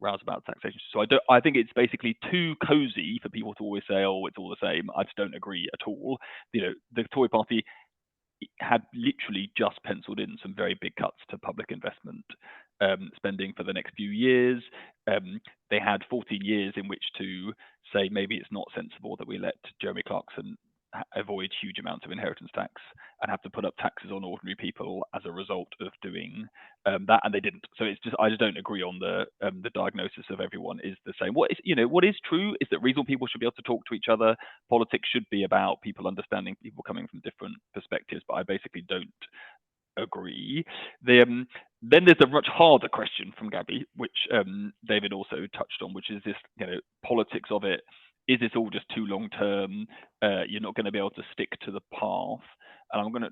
Speaker 2: rows about taxation. So I think it's basically too cozy for people to always say, "Oh, it's all the same." I just don't agree at all. The Tory party had literally just penciled in some very big cuts to public investment spending for the next few years. They had 14 years in which to say maybe it's not sensible that we let Jeremy Clarkson avoid huge amounts of inheritance tax and have to put up taxes on ordinary people as a result of doing that, and they didn't. So it's just, I just don't agree on the diagnosis of everyone is the same. What is true is that reasonable people should be able to talk to each other. Politics should be about people understanding people coming from different perspectives, but I basically don't agree. Then there's a much harder question from Gaby, which David also touched on, which is this politics of it. is this all just too long term? You're not going to be able to stick to the path. And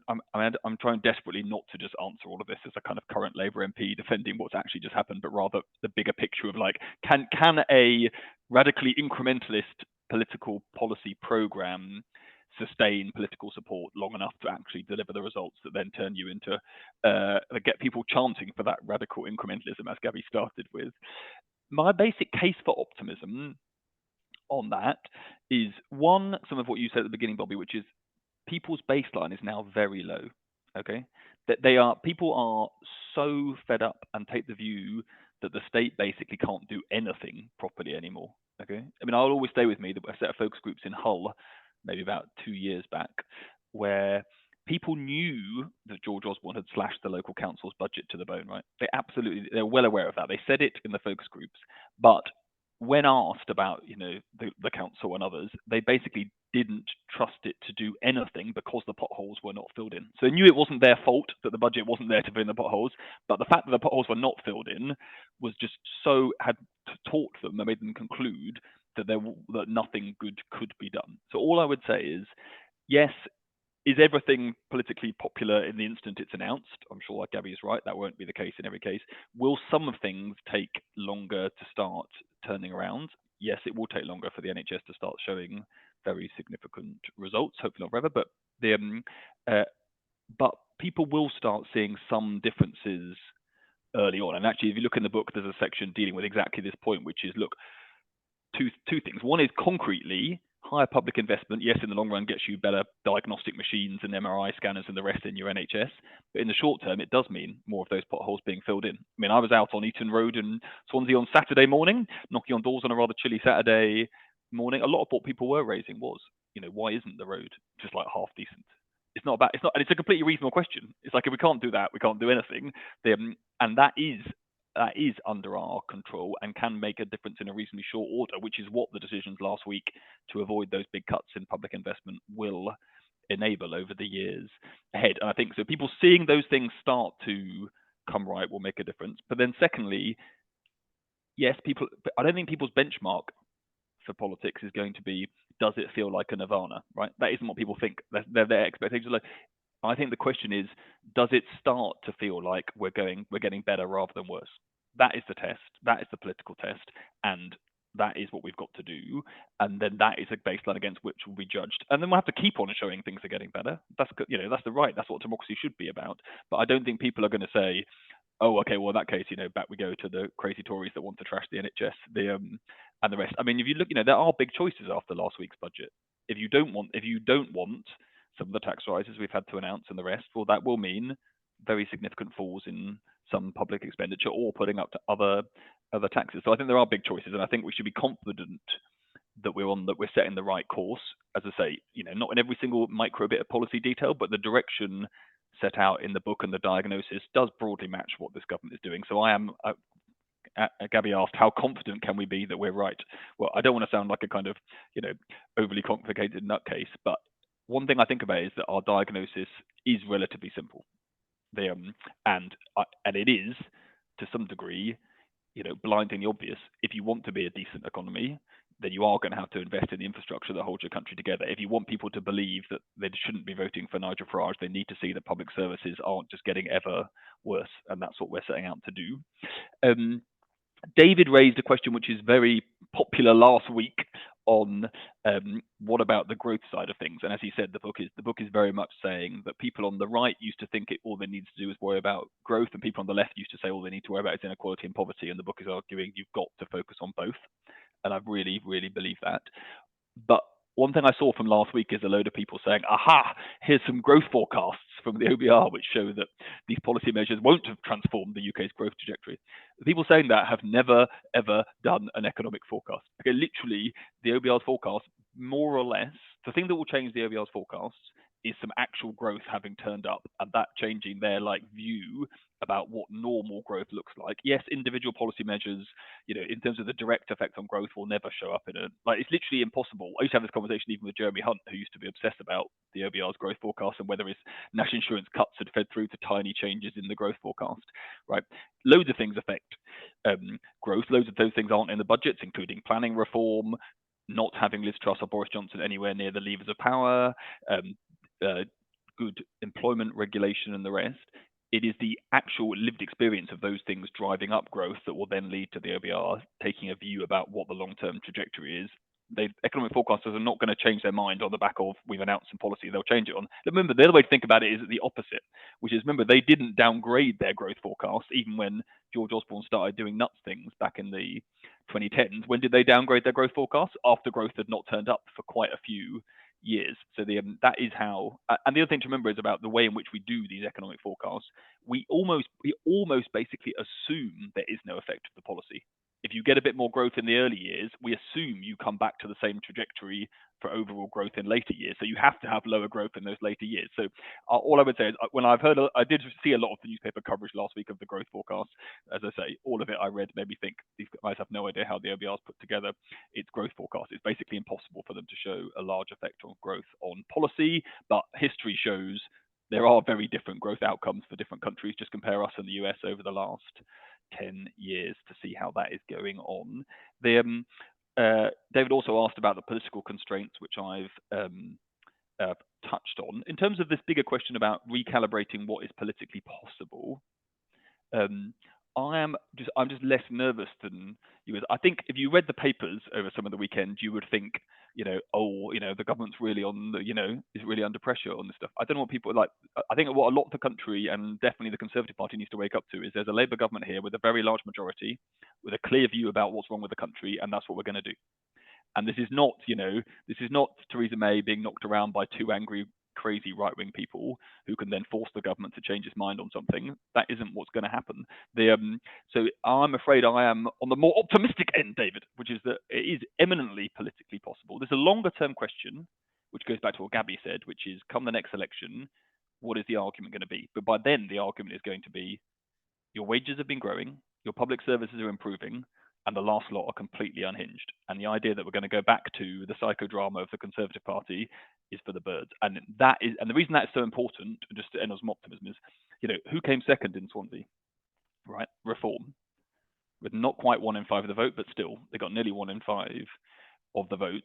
Speaker 2: I'm trying desperately not to just answer all of this as a kind of current Labour MP defending what's actually just happened, but rather the bigger picture of like, can a radically incrementalist political policy programme sustain political support long enough to actually deliver the results that then turn you into get people chanting for that radical incrementalism, as Gaby started with. My basic case for optimism on that is, one, some of what you said at the beginning, Bobby, which is people's baseline is now very low. Okay, that people are so fed up and take the view that the state basically can't do anything properly anymore. Okay, I mean, I'll always stay with me that a set of focus groups in Hull, maybe about 2 years back, where people knew that George Osborne had slashed the local council's budget to the bone, right? They're well aware of that. They said it in the focus groups, but when asked about, the council and others, they basically didn't trust it to do anything because the potholes were not filled in. So they knew it wasn't their fault that the budget wasn't there to fill in the potholes, but the fact that the potholes were not filled in was just had taught them and made them conclude that that nothing good could be done. So all I would say is, yes, is everything politically popular in the instant it's announced? I'm sure like Gaby is right, that won't be the case in every case. Will some of things take longer to start turning around? Yes, it will take longer for the NHS to start showing very significant results, hopefully not forever, but people will start seeing some differences early on. And actually, if you look in the book, there's a section dealing with exactly this point, which is, look, two things. One is concretely, higher public investment, yes, in the long run gets you better diagnostic machines and MRI scanners and the rest in your NHS. But in the short term, it does mean more of those potholes being filled in. I mean, I was out on Eton Road in Swansea on Saturday morning, knocking on doors on a rather chilly Saturday morning. A lot of what people were raising was, why isn't the road just like half decent? And it's a completely reasonable question. It's like, if we can't do that, we can't do anything. And that is under our control and can make a difference in a reasonably short order, which is what the decisions last week to avoid those big cuts in public investment will enable over the years ahead. And I think so people seeing those things start to come right will make a difference. But then secondly, yes, I don't think people's benchmark for politics is going to be, does it feel like a nirvana, right? That isn't what people think. Their expectations are low. I think the question is, does it start to feel like we're getting better rather than worse? That is the test. That is the political test, and that is what we've got to do. And then that is a baseline against which we'll be judged. And then we'll have to keep on showing things are getting better. That's the right. That's what democracy should be about. But I don't think people are going to say, oh, okay, well in that case, back we go to the crazy Tories that want to trash the NHS, and the rest. I mean, if you look, there are big choices after last week's budget. If you don't want some of the tax rises we've had to announce and the rest, well, that will mean very significant falls in some public expenditure or putting up to other taxes. So I think there are big choices, and I think we should be confident that we're setting the right course. As I say, not in every single micro bit of policy detail, but the direction set out in the book and the diagnosis does broadly match what this government is doing. So I am. Gaby asked, how confident can we be that we're right? Well, I don't want to sound like a kind of, overly complicated nutcase, but one thing I think about is that our diagnosis is relatively simple. And it is, to some degree, blindingly obvious. If you want to be a decent economy, then you are going to have to invest in the infrastructure that holds your country together. If you want people to believe that they shouldn't be voting for Nigel Farage, they need to see that public services aren't just getting ever worse, and that's what we're setting out to do. David raised a question which is very popular last week on what about the growth side of things. And as he said, the book is very much saying that people on the right used to think all they need to do is worry about growth, and people on the left used to say all they need to worry about is inequality and poverty. And the book is arguing you've got to focus on both. And I really, really believe that. But one thing I saw from last week is a load of people saying, aha, here's some growth forecasts from the OBR, which show that these policy measures won't have transformed the UK's growth trajectory. The people saying that have never, ever done an economic forecast. Okay, literally, the OBR's forecast, more or less, the thing that will change the OBR's forecasts is some actual growth having turned up, and that changing their view about what normal growth looks like. Yes, individual policy measures, in terms of the direct effect on growth, will never show up in it's literally impossible. I used to have this conversation even with Jeremy Hunt, who used to be obsessed about the OBR's growth forecast and whether his national insurance cuts had fed through to tiny changes in the growth forecast, right? Loads of things affect growth. Loads of those things aren't in the budgets, including planning reform, not having Liz Truss or Boris Johnson anywhere near the levers of power, good employment regulation and the rest. It is the actual lived experience of those things driving up growth that will then lead to the OBR taking a view about what the long-term trajectory is. Economic forecasters are not going to change their mind on the back of we've announced some policy. They'll change it on. Remember, the other way to think about it is the opposite, which is, remember, they didn't downgrade their growth forecast even when George Osborne started doing nuts things back in the 2010s. When did they downgrade their growth forecast? After growth had not turned up for quite a few years. So that is how. And the other thing to remember is about the way in which we do these economic forecasts. We almost basically assume there is no effect of the policy. If you get a bit more growth in the early years, we assume you come back to the same trajectory for overall growth in later years. So you have to have lower growth in those later years. So all I would say is when I did see a lot of the newspaper coverage last week of the growth forecast. As I say, all of it I read made me think these guys have no idea how the OBR is put together. Its growth forecast. It's basically impossible for them to show a large effect on growth on policy. But history shows there are very different growth outcomes for different countries. Just compare us and the US over the last 10 years to see how that is going on. David also asked about the political constraints, which I've touched on. In terms of this bigger question about recalibrating what is politically possible, I'm just less nervous than you guys. I think if you read the papers over some of the weekend, you would think, the government's really is really under pressure on this stuff. I don't know what people like. I think what a lot of the country and definitely the Conservative Party needs to wake up to is there's a Labour government here with a very large majority, with a clear view about what's wrong with the country, and that's what we're going to do. And this is not Theresa May being knocked around by two angry, crazy right-wing people who can then force the government to change its mind on something. That isn't what's going to happen. So I'm afraid I am on the more optimistic end, David, which is that it is eminently politically possible. There's a longer-term question, which goes back to what Gaby said, which is, come the next election, what is the argument going to be? But by then, the argument is going to be, your wages have been growing, your public services are improving, and the last lot are completely unhinged. And the idea that we're going to go back to the psychodrama of the Conservative Party is for the birds. And the reason that's so important, just to end on some optimism, is, who came second in Swansea? Right? Reform. With not quite 1 in 5 of the vote, but still, they got nearly 1 in 5 of the votes.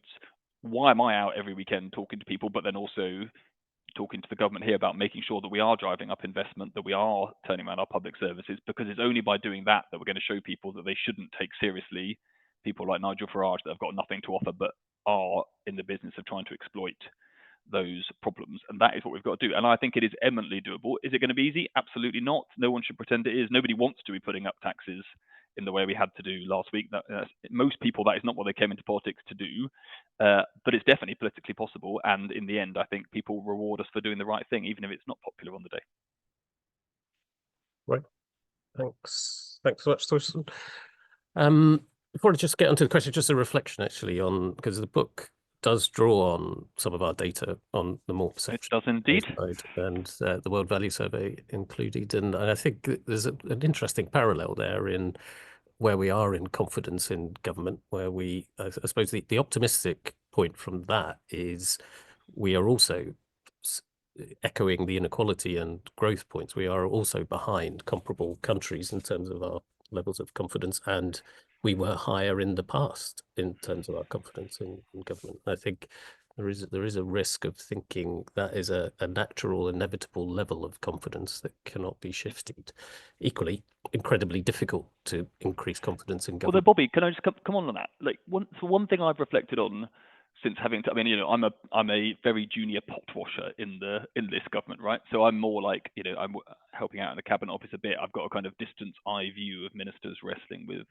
Speaker 2: Why am I out every weekend talking to people, but then also talking to the government here about making sure that we are driving up investment, that we are turning around our public services? Because it's only by doing that we're going to show people that they shouldn't take seriously people like Nigel Farage that have got nothing to offer but are in the business of trying to exploit those problems. And that is what we've got to do. And I think it is eminently doable. Is it going to be easy? Absolutely not. No one should pretend it is. Nobody wants to be putting up taxes in the way we had to do last week. Most people, that is not what they came into politics to do, but it's definitely politically possible. And in the end, I think people reward us for doing the right thing, even if it's not popular on the day.
Speaker 1: Right. Thanks so much, Torsten. Before I just get onto the question, just a reflection actually on, because the book does draw on some of our data on the more perception.
Speaker 2: It does indeed.
Speaker 1: Side, and the World Value Survey included. And I think there's an interesting parallel there in where we are in confidence in government, where I suppose the optimistic point from that is we are also echoing the inequality and growth points. We are also behind comparable countries in terms of our levels of confidence, and we were higher in the past in terms of our confidence in government. I think there is a risk of thinking that is a natural, inevitable level of confidence that cannot be shifted. Equally, incredibly difficult to increase confidence in government.
Speaker 2: Well, then, Bobby, can I just come on that? Like one thing I've reflected on since having to, I'm a very junior pot washer in this government, right? So I'm more like, I'm helping out in the cabinet office a bit. I've got a kind of distance eye view of ministers wrestling with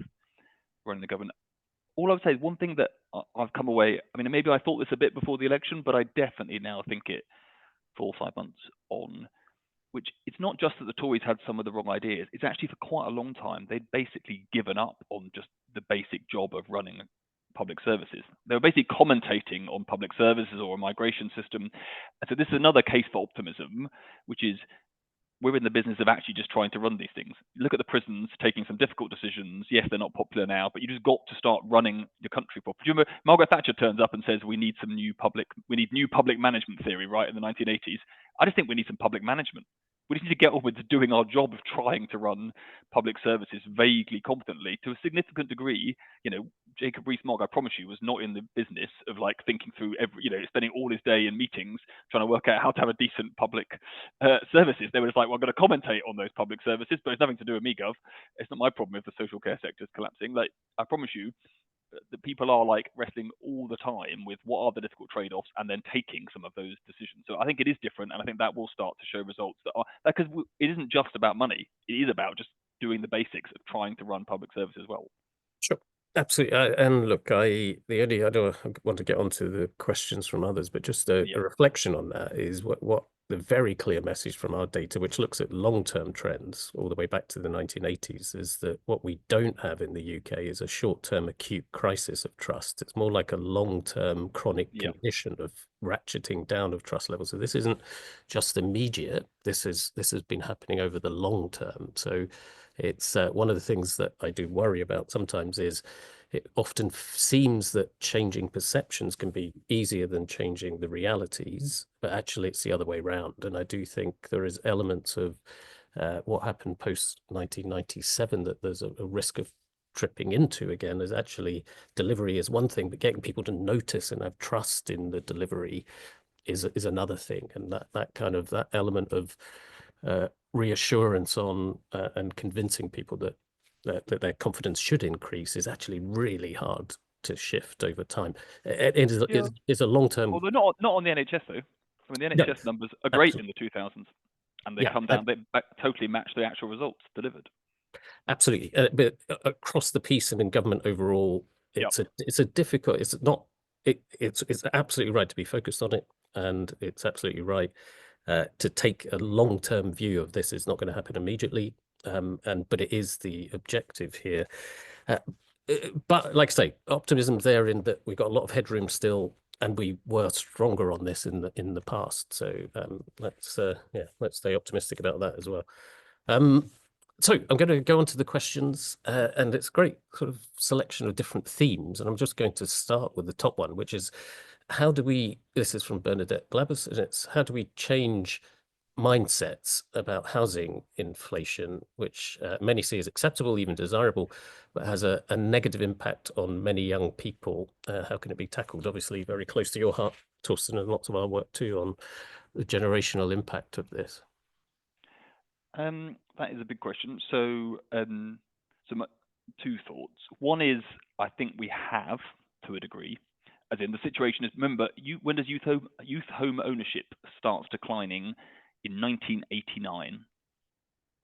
Speaker 2: running the government. All I would say is one thing that I've come away, maybe I thought this a bit before the election, but I definitely now think it 4 or 5 months on, which it's not just that the Tories had some of the wrong ideas. It's actually for quite a long time, they'd basically given up on just the basic job of running public services. They were basically commentating on public services or a migration system. And so this is another case for optimism, which is we're in the business of actually just trying to run these things. Look at the prisons taking some difficult decisions. Yes, they're not popular now, but you just got to start running your country properly. Do you remember Margaret Thatcher turns up and says we need new public management theory, right, in the 1980s? I just think we need some public management. We just need to get on with doing our job of trying to run public services vaguely competently. To a significant degree, Jacob Rees-Mogg, I promise you, was not in the business of like thinking through every, spending all his day in meetings trying to work out how to have a decent public services. They were just like, well, I'm going to commentate on those public services, but it's nothing to do with me, Gov. It's not my problem if the social care sector is collapsing. Like, I promise you, that people are like wrestling all the time with what are the difficult trade-offs and then taking some of those decisions. So I think it is different, and I think that will start to show results that are, because it isn't just about money. It is about just doing the basics of trying to run public services well.
Speaker 1: Sure. Absolutely. And look, I don't want to get onto the questions from others, but just a reflection on that is what the very clear message from our data, which looks at long-term trends all the way back to the 1980s, is that what we don't have in the UK is a short-term acute crisis of trust. It's more like a long-term chronic condition of ratcheting down of trust levels. So this isn't just immediate. This has been happening over the long term. So it's one of the things that I do worry about sometimes is it often seems that changing perceptions can be easier than changing the realities, but actually it's the other way around. And I do think there is elements of what happened post 1997 that there's a risk of tripping into again, is actually delivery is one thing, but getting people to notice and have trust in the delivery is another thing. And that element of reassurance on and convincing people that their confidence should increase is actually really hard to shift over time. It's a long-term.
Speaker 2: Although not on the NHS though. I mean, the NHS numbers are great in the 2000s, and they come down. They totally match the actual results delivered.
Speaker 1: Absolutely, but across the piece and in government overall, it's a difficult. It's not. It's absolutely right to be focused on it, and it's absolutely right to take a long-term view of this. Is not going to happen immediately. But it is the objective here. But like I say, optimism's there in that we've got a lot of headroom still, and we were stronger on this in the past. So let's stay optimistic about that as well. So I'm going to go on to the questions, and it's a great sort of selection of different themes. And I'm just going to start with the top one, which is this is from Bernadette Glabus, and it's how do we change mindsets about housing inflation, which many see as acceptable, even desirable, but has a negative impact on many young people. How can it be tackled? Obviously, very close to your heart, Torsten, and lots of our work too on the generational impact of this.
Speaker 2: That is a big question. So, my two thoughts. One is, I think we have, to a degree, as in the situation is, remember, when does youth home ownership starts declining? In 1989.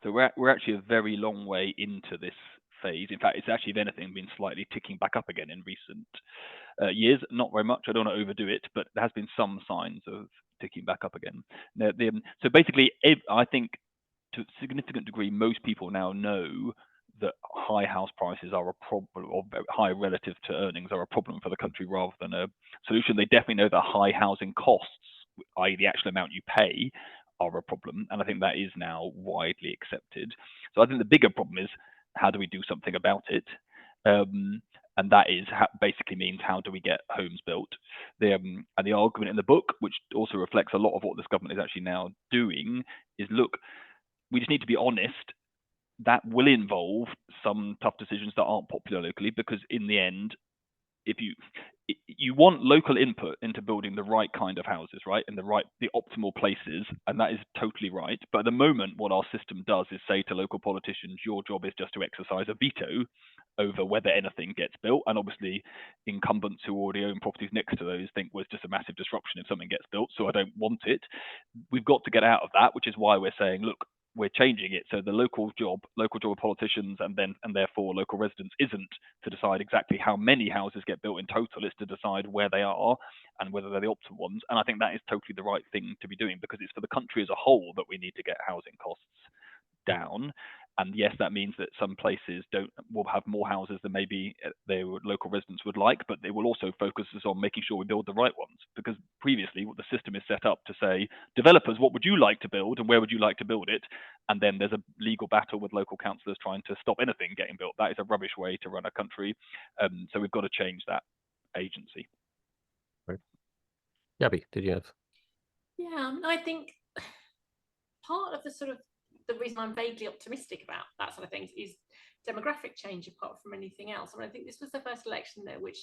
Speaker 2: So we're actually a very long way into this phase. In fact, it's actually, if anything, been slightly ticking back up again in recent years. Not very much. I don't want to overdo it, but there has been some signs of ticking back up again. So basically, I think to a significant degree, most people now know that high house prices are a problem, or high relative to earnings are a problem for the country rather than a solution. They definitely know that high housing costs, i.e. the actual amount you pay, are a problem, and I think that is now widely accepted. So I think the bigger problem is how do we do something about it, and that is basically means how do we get homes built. And the argument in the book, which also reflects a lot of what this government is actually now doing, is look, we just need to be honest. That will involve some tough decisions that aren't popular locally, because in the end, if you want local input into building the right kind of houses, right, in the optimal places, and that is totally right. But at the moment, what our system does is say to local politicians, your job is just to exercise a veto over whether anything gets built. And obviously, incumbents who already own properties next to those think, well, it's just a massive disruption if something gets built, so I don't want it. We've got to get out of that, which is why we're saying, look, we're changing it. So the local job of politicians and therefore local residents isn't to decide exactly how many houses get built in total. It's to decide where they are and whether they're the optimal ones. And I think that is totally the right thing to be doing, because it's for the country as a whole that we need to get housing costs down. And yes, that means that some places will have more houses than maybe their local residents would like, but they will also focus us on making sure we build the right ones. Because previously, what the system is set up to say, developers, what would you like to build and where would you like to build it? And then there's a legal battle with local councillors trying to stop anything getting built. That is a rubbish way to run a country. So we've got to change that agency.
Speaker 1: Right. Gaby, did you have?
Speaker 3: Yeah, I think part of the sort of the reason I'm vaguely optimistic about that sort of things is demographic change apart from anything else. I mean, I think this was the first election there which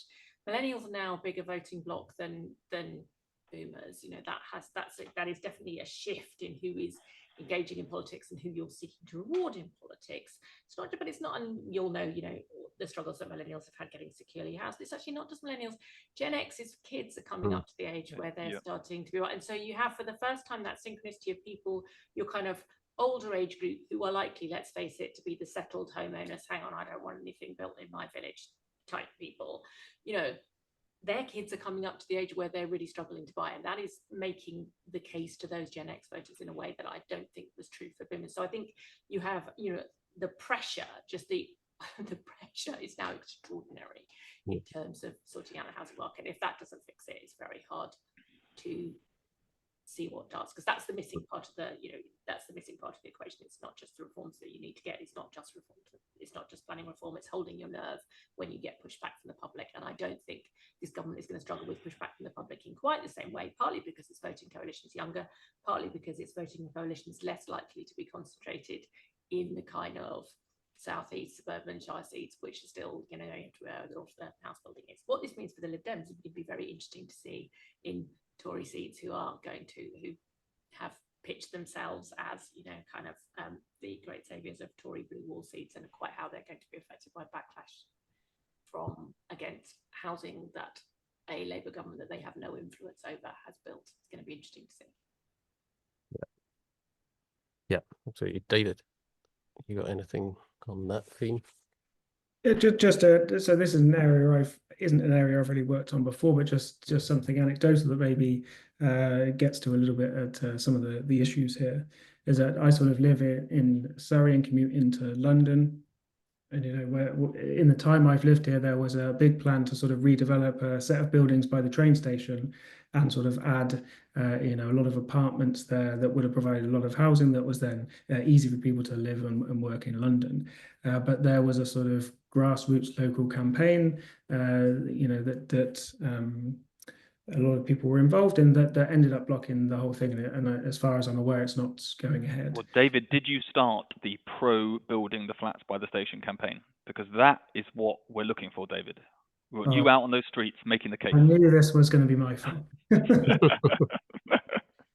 Speaker 3: millennials are now a bigger voting bloc than boomers. You know, that is definitely a shift in who is engaging in politics and who you're seeking to reward in politics. It's not, but it's not, and you'll know, you know, the struggles that millennials have had getting securely housed. It's actually not just millennials. Gen X's kids are coming up to the age where they're starting to be right. And so you have, for the first time, that synchronicity of people, your kind of older age group who are likely, let's face it, to be the settled homeowners. Hang on, I don't want anything built in my village type people. You know, their kids are coming up to the age where they're really struggling to buy, and that is making the case to those Gen X voters in a way that I don't think was true for boomers. So I think you have, you know, the pressure, just the pressure is now extraordinary in terms of sorting out the housing market. If that doesn't fix it, it's very hard to see what does, because that's the missing part of the, you know, that's the missing part of the equation. It's not just the reforms that you need to get. It's not just reform. It's not just planning reform. It's holding your nerve when you get pushback from the public. And I don't think this government is going to struggle with pushback from the public in quite the same way, partly because its voting coalition is younger, partly because its voting coalition is less likely to be concentrated in the kind of southeast suburban shire seats, which are still, you know, where a lot of the house building is. What this means for the Lib Dems would be very interesting to see in Tory seats who have pitched themselves as, you know, kind of the great saviours of Tory blue wall seats, and quite how they're going to be affected by backlash from against housing that a Labour government that they have no influence over has built. It's going to be interesting to see.
Speaker 1: Yeah, absolutely. David, you got anything on that theme?
Speaker 4: Yeah, so this is an area isn't an area I've really worked on before, but just something anecdotal that maybe gets to a little bit at some of the issues here, is that I sort of live in Surrey and commute into London. And, you know, where in the time I've lived here, there was a big plan to sort of redevelop a set of buildings by the train station and sort of add, you know, a lot of apartments there that would have provided a lot of housing that was then easy for people to live and work in London. But there was a sort of grassroots local campaign, you know, that a lot of people were involved in that ended up blocking the whole thing. And as far as I'm aware, it's not going ahead.
Speaker 2: Well, David, did you start the pro-building the flats by the station campaign? Because that is what we're looking for, David. We want you out on those streets making the case.
Speaker 4: I knew this was going to be my fault.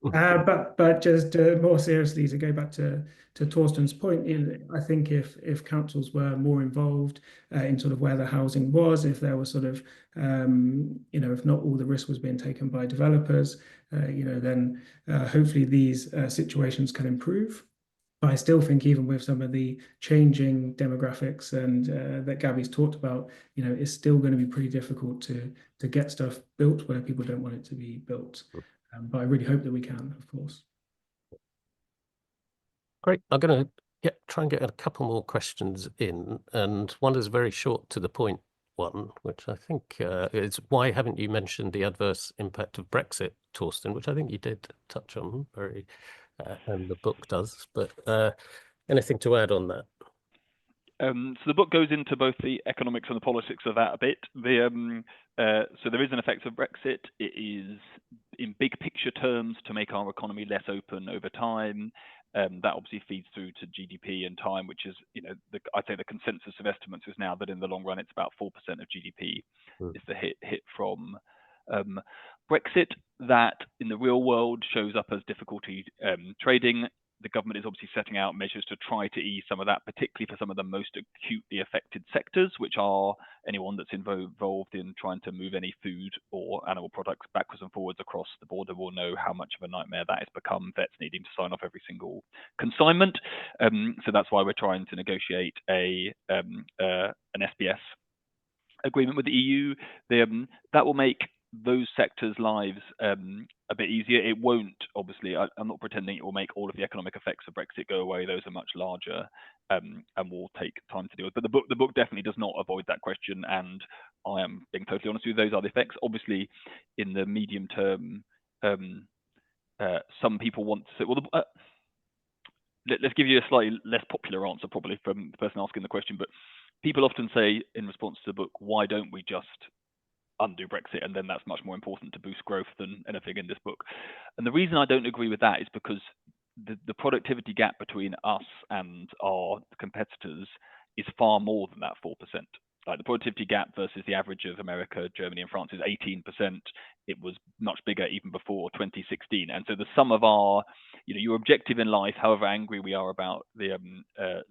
Speaker 4: But just more seriously, to go back to Torsten's point, I think if councils were more involved in sort of where the housing was, if there was sort of, you know, if not all the risk was being taken by developers, you know, then hopefully these situations can improve. But I still think even with some of the changing demographics and that Gaby's talked about, you know, it's still going to be pretty difficult to get stuff built where people don't want it to be built. But I really hope that we can, of course.
Speaker 1: Great. I'm going to try and get a couple more questions in, and one is very short to the point one, which I think is, why haven't you mentioned the adverse impact of Brexit, Torsten, which I think you did touch on very, and the book does, but anything to add on that?
Speaker 2: So the book goes into both the economics and the politics of that a bit. So there is an effect of Brexit. It is, in big picture terms, to make our economy less open over time. That obviously feeds through to GDP in time, which is, you know, I'd say the consensus of estimates is now that in the long run it's about 4% of GDP is the hit from Brexit. That in the real world shows up as difficulty trading. The government is obviously setting out measures to try to ease some of that, particularly for some of the most acutely affected sectors, which are anyone that's involved in trying to move any food or animal products backwards and forwards across the border will know how much of a nightmare that has become, vets needing to sign off every single consignment. So that's why we're trying to negotiate an SPS agreement with the EU. That will make those sectors' lives a bit easier. It won't, obviously, I'm not pretending it will make all of the economic effects of Brexit go away. Those are much larger and will take time to deal with. But the book definitely does not avoid that question, and I am being totally honest with you, those are the effects. Obviously, in the medium term, some people want to say, well, let's give you a slightly less popular answer probably from the person asking the question, but people often say in response to the book, why don't we just undo Brexit, and then that's much more important to boost growth than anything in this book. And the reason I don't agree with that is because the productivity gap between us and our competitors is far more than that 4%. Like the productivity gap versus the average of America, Germany, and France is 18%. It was much bigger even before 2016. And so the sum of our, your objective in life, however angry we are about the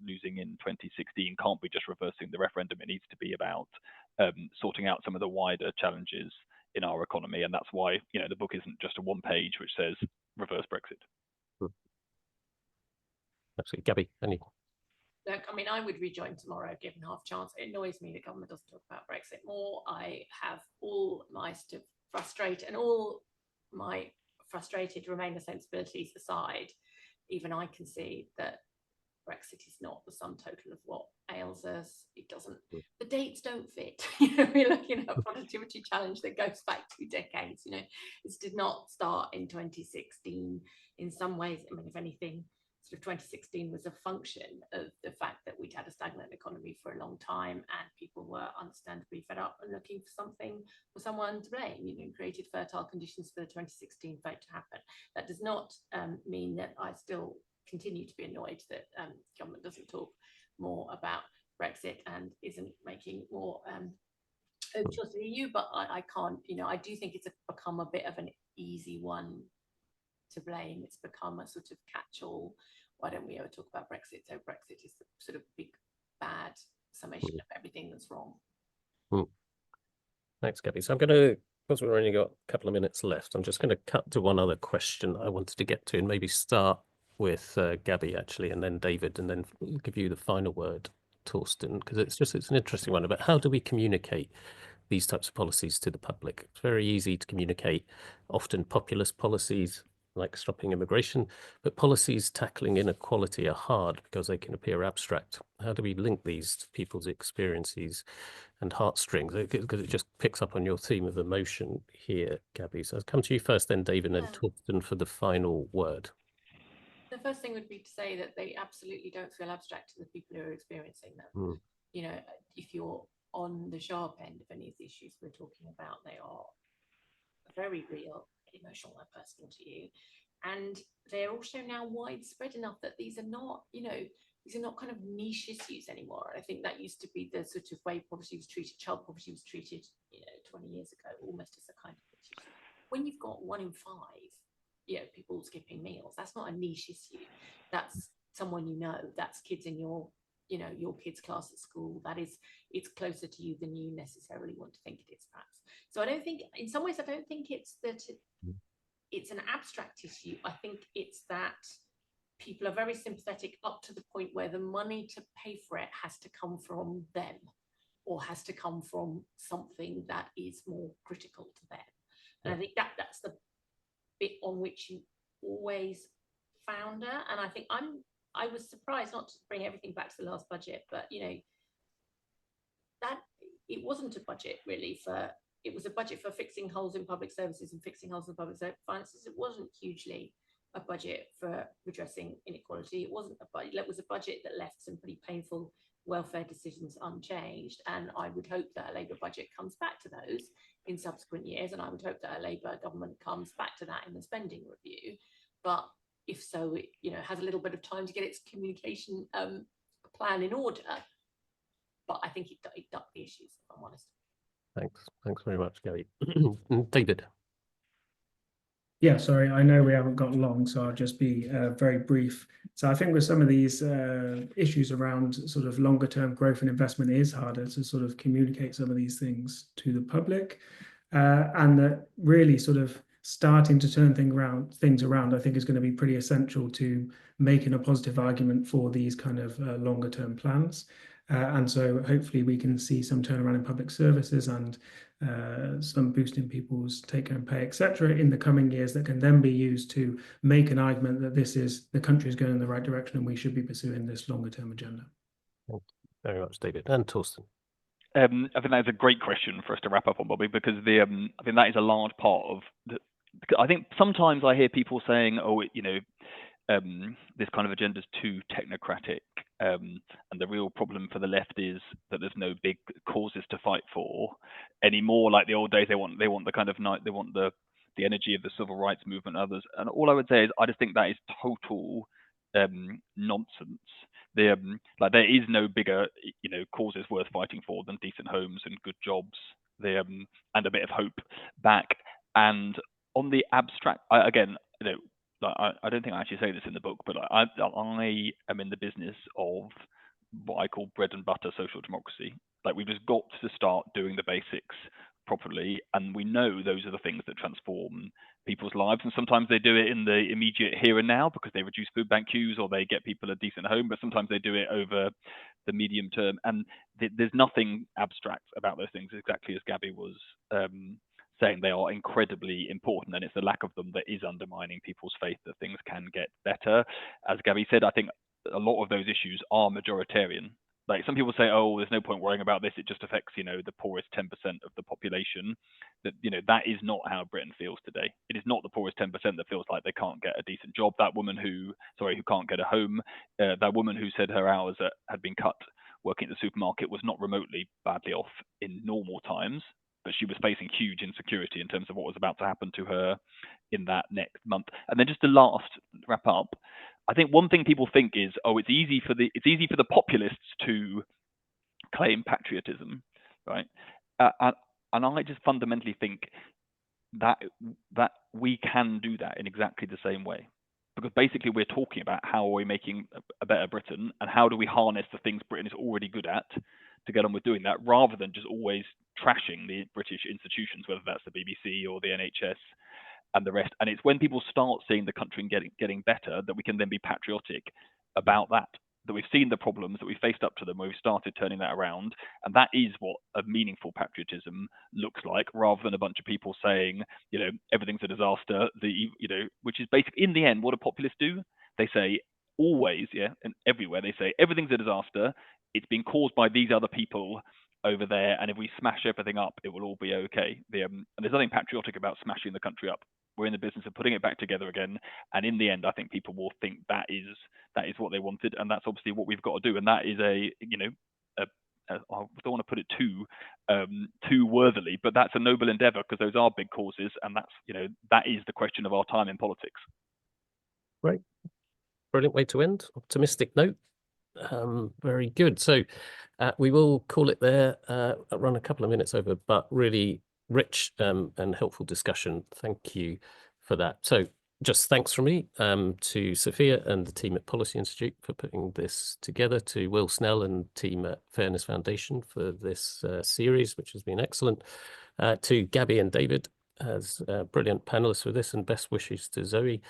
Speaker 2: losing in 2016, can't be just reversing the referendum. It needs to be about sorting out some of the wider challenges in our economy. And that's why, the book isn't just a one page which says reverse Brexit.
Speaker 1: Absolutely. Gaby, any?
Speaker 3: Look, I mean, I would rejoin tomorrow given half chance. It annoys me the government doesn't talk about Brexit more. I have all my sort of frustrated Remainer sensibilities aside. Even I can see that Brexit is not the sum total of what ails us. It doesn't, the dates don't fit. We're looking at a productivity challenge that goes back 2 decades. This did not start in 2016. In some ways, I mean, if anything, sort of 2016 was a function of the fact that we'd had a stagnant economy for a long time and people were understandably fed up and looking for something or someone to blame, created fertile conditions for the 2016 vote to happen. That does not mean that I still continue to be annoyed that government doesn't talk more about Brexit and isn't making more overtures to the EU, but I can't, I do think it's become a bit of an easy one to blame. It's become a sort of catch-all. Why don't we ever talk about Brexit? So Brexit is the sort of big bad summation of everything that's wrong.
Speaker 1: Thanks, Gaby. So I'm going to, because we've only got a couple of minutes left, I'm just going to cut to one other question I wanted to get to and maybe start with Gaby actually, and then David, and then give you the final word, Torsten, because it's an interesting one about how do we communicate these types of policies to the public. It's very easy to communicate often populist policies like stopping immigration, but policies tackling inequality are hard because they can appear abstract. How do we link these to people's experiences and heartstrings? Because it just picks up on your theme of emotion here, Gaby. So I'll come to you first, then David, and then Torsten for the final word.
Speaker 3: The first thing would be to say that they absolutely don't feel abstract to the people who are experiencing them. If you're on the sharp end of any of the issues we're talking about, they are very real, emotional and personal to you, and they're also now widespread enough that these are not kind of niche issues anymore. I think that used to be the sort of way poverty was treated, child poverty was treated 20 years ago, almost as a kind of issue. When you've got 1 in 5 people skipping meals, that's not a niche issue. That's someone that's kids in your kids' class at school. It's closer to you than you necessarily want to think it is, perhaps. So I don't think it's that it's an abstract issue. I think it's that people are very sympathetic up to the point where the money to pay for it has to come from them or has to come from something that is more critical to them. And I think that's the bit on which you always founder. And I think I was surprised, not to bring everything back to the last budget, but that it wasn't a budget really it was a budget for fixing holes in public services and fixing holes in public finances. It wasn't hugely a budget for redressing inequality. It wasn't a budget. It was a budget that left some pretty painful welfare decisions unchanged. And I would hope that a Labour budget comes back to those in subsequent years. And I would hope that a Labour government comes back to that in the spending review. But if so, it has a little bit of time to get its communication plan in order. But I think it ducked the issues, if I'm honest.
Speaker 1: Thanks very much, Gaby. David.
Speaker 4: Yeah, sorry, I know we haven't got long, so I'll just be very brief. So I think with some of these issues around sort of longer term growth and investment, it is harder to sort of communicate some of these things to the public, and that really sort of starting to turn things around, I think is going to be pretty essential to making a positive argument for these kind of longer term plans. And so hopefully we can see some turnaround in public services and some boost in people's take-home pay, etc., in the coming years that can then be used to make an argument that the country is going in the right direction and we should be pursuing this longer-term agenda.
Speaker 1: Thank you very much, David. And Torsten.
Speaker 2: I think that's a great question for us to wrap up on, Bobby, because I think that is a large part of I think sometimes I hear people saying, this kind of agenda is too technocratic, and the real problem for the left is that there's no big causes to fight for anymore. Like the old days, they want the kind of they want the the energy of the civil rights movement, and others. And all I would say is I just think that is total nonsense. Like there is no bigger, causes worth fighting for than decent homes and good jobs, and a bit of hope back. And on the abstract, again, I don't think I actually say this in the book, but I am in the business of what I call bread and butter social democracy. Like we've just got to start doing the basics properly, and we know those are the things that transform people's lives. And sometimes they do it in the immediate here and now because they reduce food bank queues or they get people a decent home, but sometimes they do it over the medium term. And there's nothing abstract about those things, exactly as Gaby was saying. They are incredibly important, and it's the lack of them that is undermining people's faith that things can get better. As Gaby said, I think a lot of those issues are majoritarian. Like some people say, oh, there's no point worrying about this, it just affects, the poorest 10% of the population. That, that is not how Britain feels today. It is not the poorest 10% that feels like they can't get a decent job. That woman who can't get a home, that woman who said her hours had been cut working at the supermarket was not remotely badly off in normal times, but she was facing huge insecurity in terms of what was about to happen to her in that next month. And then just to wrap up, I think one thing people think is, oh, it's easy for the populists to claim patriotism, right? And I just fundamentally think that we can do that in exactly the same way, because basically we're talking about how are we making a better Britain, and how do we harness the things Britain is already good at to get on with doing that, rather than just always trashing the British institutions, whether that's the BBC or the NHS and the rest. And it's when people start seeing the country getting better that we can then be patriotic about that we've seen the problems, that we faced up to them, where we've started turning that around. And that is what a meaningful patriotism looks like, rather than a bunch of people saying, everything's a disaster, which is basically, in the end, what do populists do? They say always, and everywhere they say everything's a disaster, it's been caused by these other people over there, and if we smash everything up, it will all be okay. And there's nothing patriotic about smashing the country up. We're in the business of putting it back together again, and in the end, I think people will think that is what they wanted, and that's obviously what we've got to do. And that is I don't want to put it too worthily, but that's a noble endeavour, because those are big causes, and that's that is the question of our time in politics.
Speaker 1: Right, brilliant way to end. Optimistic note. Very good. So we will call it there. Run a couple of minutes over, but really rich and helpful discussion. Thank you for that. So just thanks from me to Sophia and the team at Policy Institute for putting this together, to Will Snell and team at Fairness Foundation for this series, which has been excellent, to Gaby and David as brilliant panelists for this, and best wishes to Zoe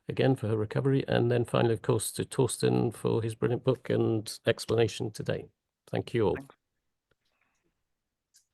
Speaker 1: again for her recovery, and then finally, of course, to Torsten for his brilliant book and explanation today. Thank you all.
Speaker 2: Thanks.